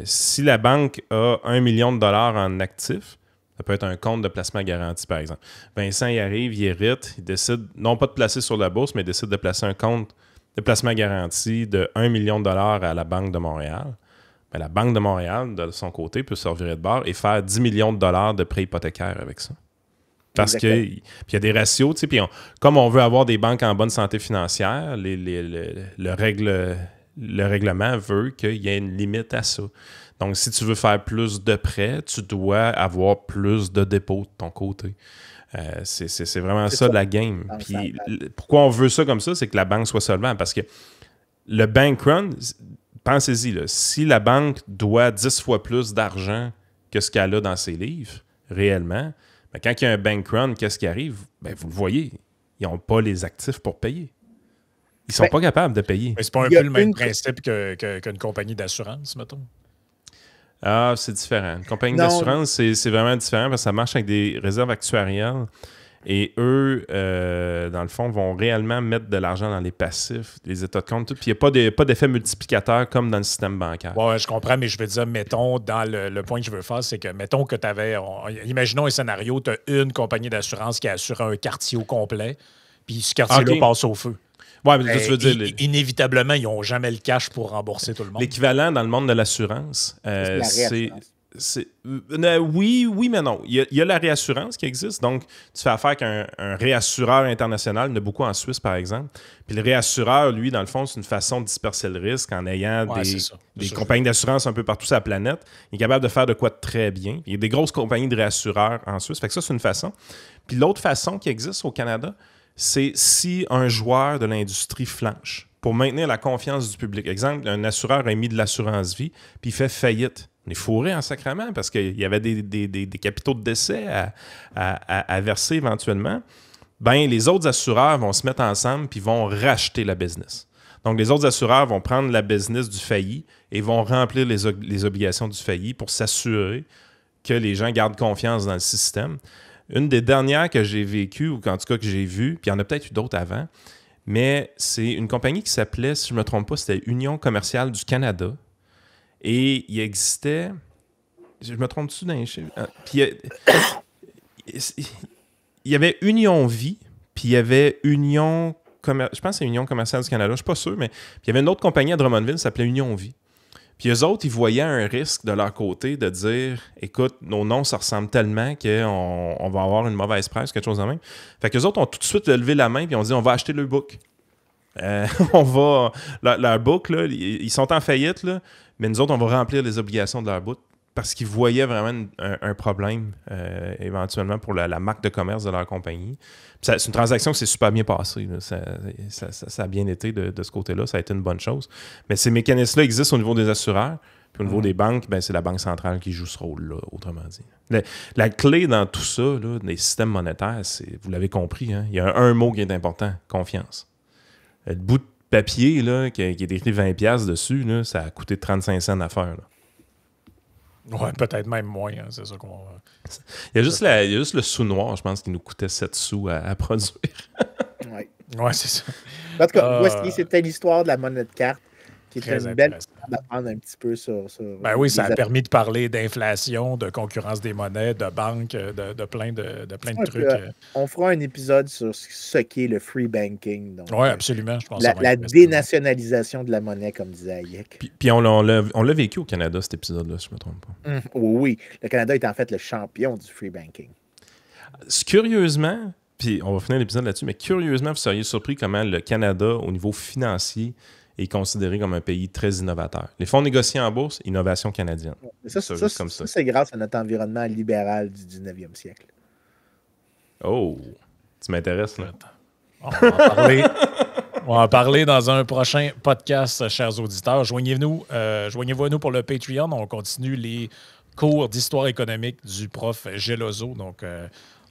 Si la banque a 1 million de dollars en actifs, ça peut être un compte de placement garanti, par exemple. Vincent, il arrive, il hérite, il décide non pas de placer sur la bourse, mais il décide de placer un compte de placement garanti de 1 million de dollars à la Banque de Montréal. Bien, la Banque de Montréal, de son côté, peut se revirer de bord et faire 10 millions de dollars de prêts hypothécaires avec ça. Parce qu'il y a des ratios, tu sais, puis comme on veut avoir des banques en bonne santé financière, le règlement veut qu'il y ait une limite à ça. Donc, si tu veux faire plus de prêts, tu dois avoir plus de dépôts de ton côté. C'est vraiment ça de la game. Puis, pourquoi on veut ça comme ça, c'est que la banque soit solvable. Parce que le bank run, pensez-y, là, si la banque doit 10 fois plus d'argent que ce qu'elle a dans ses livres, réellement, ben, quand il y a un bank run, qu'est-ce qui arrive? Ben, vous le voyez, ils n'ont pas les actifs pour payer. Ils ne sont pas capables de payer. Mais c'est pas un peu le même principe qu'une compagnie d'assurance, mettons? Ah, c'est différent. Une compagnie d'assurance, c'est vraiment différent parce que ça marche avec des réserves actuarielles et eux, dans le fond, vont réellement mettre de l'argent dans les passifs, les états de compte, tout. Puis il n'y a pas d'effet multiplicateur comme dans le système bancaire. Oui, je comprends, mais je veux dire, mettons, dans le point que je veux faire, c'est que, mettons que tu avais, imaginons un scénario, tu as une compagnie d'assurance qui assure un quartier au complet, puis ce quartier-là passe au feu. Oui, mais tu veux dire... Inévitablement, ils n'ont jamais le cash pour rembourser tout le monde. L'équivalent dans le monde de l'assurance, c'est... Oui, mais non. Il y a la réassurance qui existe. Donc, tu fais affaire avec un réassureur international. Il y en a beaucoup en Suisse, par exemple. Puis le réassureur, lui, dans le fond, c'est une façon de disperser le risque en ayant des compagnies d'assurance un peu partout sur la planète. Il est capable de faire de quoi de très bien. Il y a des grosses compagnies de réassureurs en Suisse. Fait que ça, c'est une façon. Puis l'autre façon qui existe au Canada, c'est si un joueur de l'industrie flanche pour maintenir la confiance du public. Exemple, un assureur a émis de l'assurance-vie, puis il fait faillite. On est fourré en sacrement parce qu'il y avait des capitaux de décès à verser éventuellement. Ben, les autres assureurs vont se mettre ensemble puis vont racheter la business. Donc, les autres assureurs vont prendre la business du failli et vont remplir les obligations du failli pour s'assurer que les gens gardent confiance dans le système. Une des dernières que j'ai vécues, ou en tout cas que j'ai vues, puis il y en a peut-être eu d'autres avant, mais c'est une compagnie qui s'appelait, si je ne me trompe pas, c'était Union commerciale du Canada. Et il existait... Je me trompe-tu dans les chiffres? Puis il y avait Union Vie, puis il y avait Union... Je pense que c'est Union commerciale du Canada, je ne suis pas sûr, mais puis il y avait une autre compagnie à Drummondville qui s'appelait Union Vie. Puis eux autres, ils voyaient un risque de leur côté de dire « Écoute, nos noms, ça ressemble tellement qu'on va avoir une mauvaise presse, quelque chose de même. » Fait qu'eux autres ont tout de suite levé la main puis ont dit « On va acheter le book. Leur book, là, ils sont en faillite, là, mais nous autres, on va remplir les obligations de leur book. » Parce qu'ils voyaient vraiment un problème éventuellement pour la marque de commerce de leur compagnie. C'est une transaction qui s'est super bien passée. Ça a bien été de ce côté-là. Ça a été une bonne chose. Mais ces mécanismes-là existent au niveau des assureurs. Puis au niveau des banques, ben, c'est la Banque centrale qui joue ce rôle-là, autrement dit. La clé dans tout ça, là, des systèmes monétaires, vous l'avez compris, hein, il y a un mot qui est important, confiance. Le bout de papier là, qui est écrit 20$ dessus, là, ça a coûté 35 cents à faire. Oui, peut-être même moins, hein, c'est ça qu'on va... Il y a juste le sous-noir, je pense, qui nous coûtait 7 sous à produire. Oui, c'est ça. En tout cas, voici, c'était l'histoire de la monnaie de carte, qui est une belle d'apprendre un petit peu sur ben oui, ça a permis de parler d'inflation, de concurrence des monnaies, de banques, de plein de trucs. On fera un épisode sur ce qu'est le free banking. Oui, absolument. Je pense la dénationalisation de la monnaie, comme disait Hayek. Puis on l'a vécu au Canada, cet épisode-là, si je ne me trompe pas. Oui, le Canada est en fait le champion du free banking. Curieusement, puis on va finir l'épisode là-dessus, mais curieusement, vous seriez surpris comment le Canada, au niveau financier, est considéré comme un pays très innovateur. Les fonds négociés en bourse, innovation canadienne. Ça, c'est grâce à notre environnement libéral du 19e siècle. Oh, tu m'intéresses, là. On va en parler dans un prochain podcast, chers auditeurs. Joignez-vous à nous pour le Patreon. On continue les cours d'histoire économique du prof Gelozo. Donc,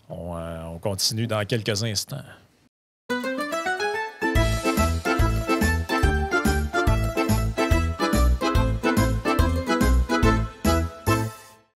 on continue dans quelques instants.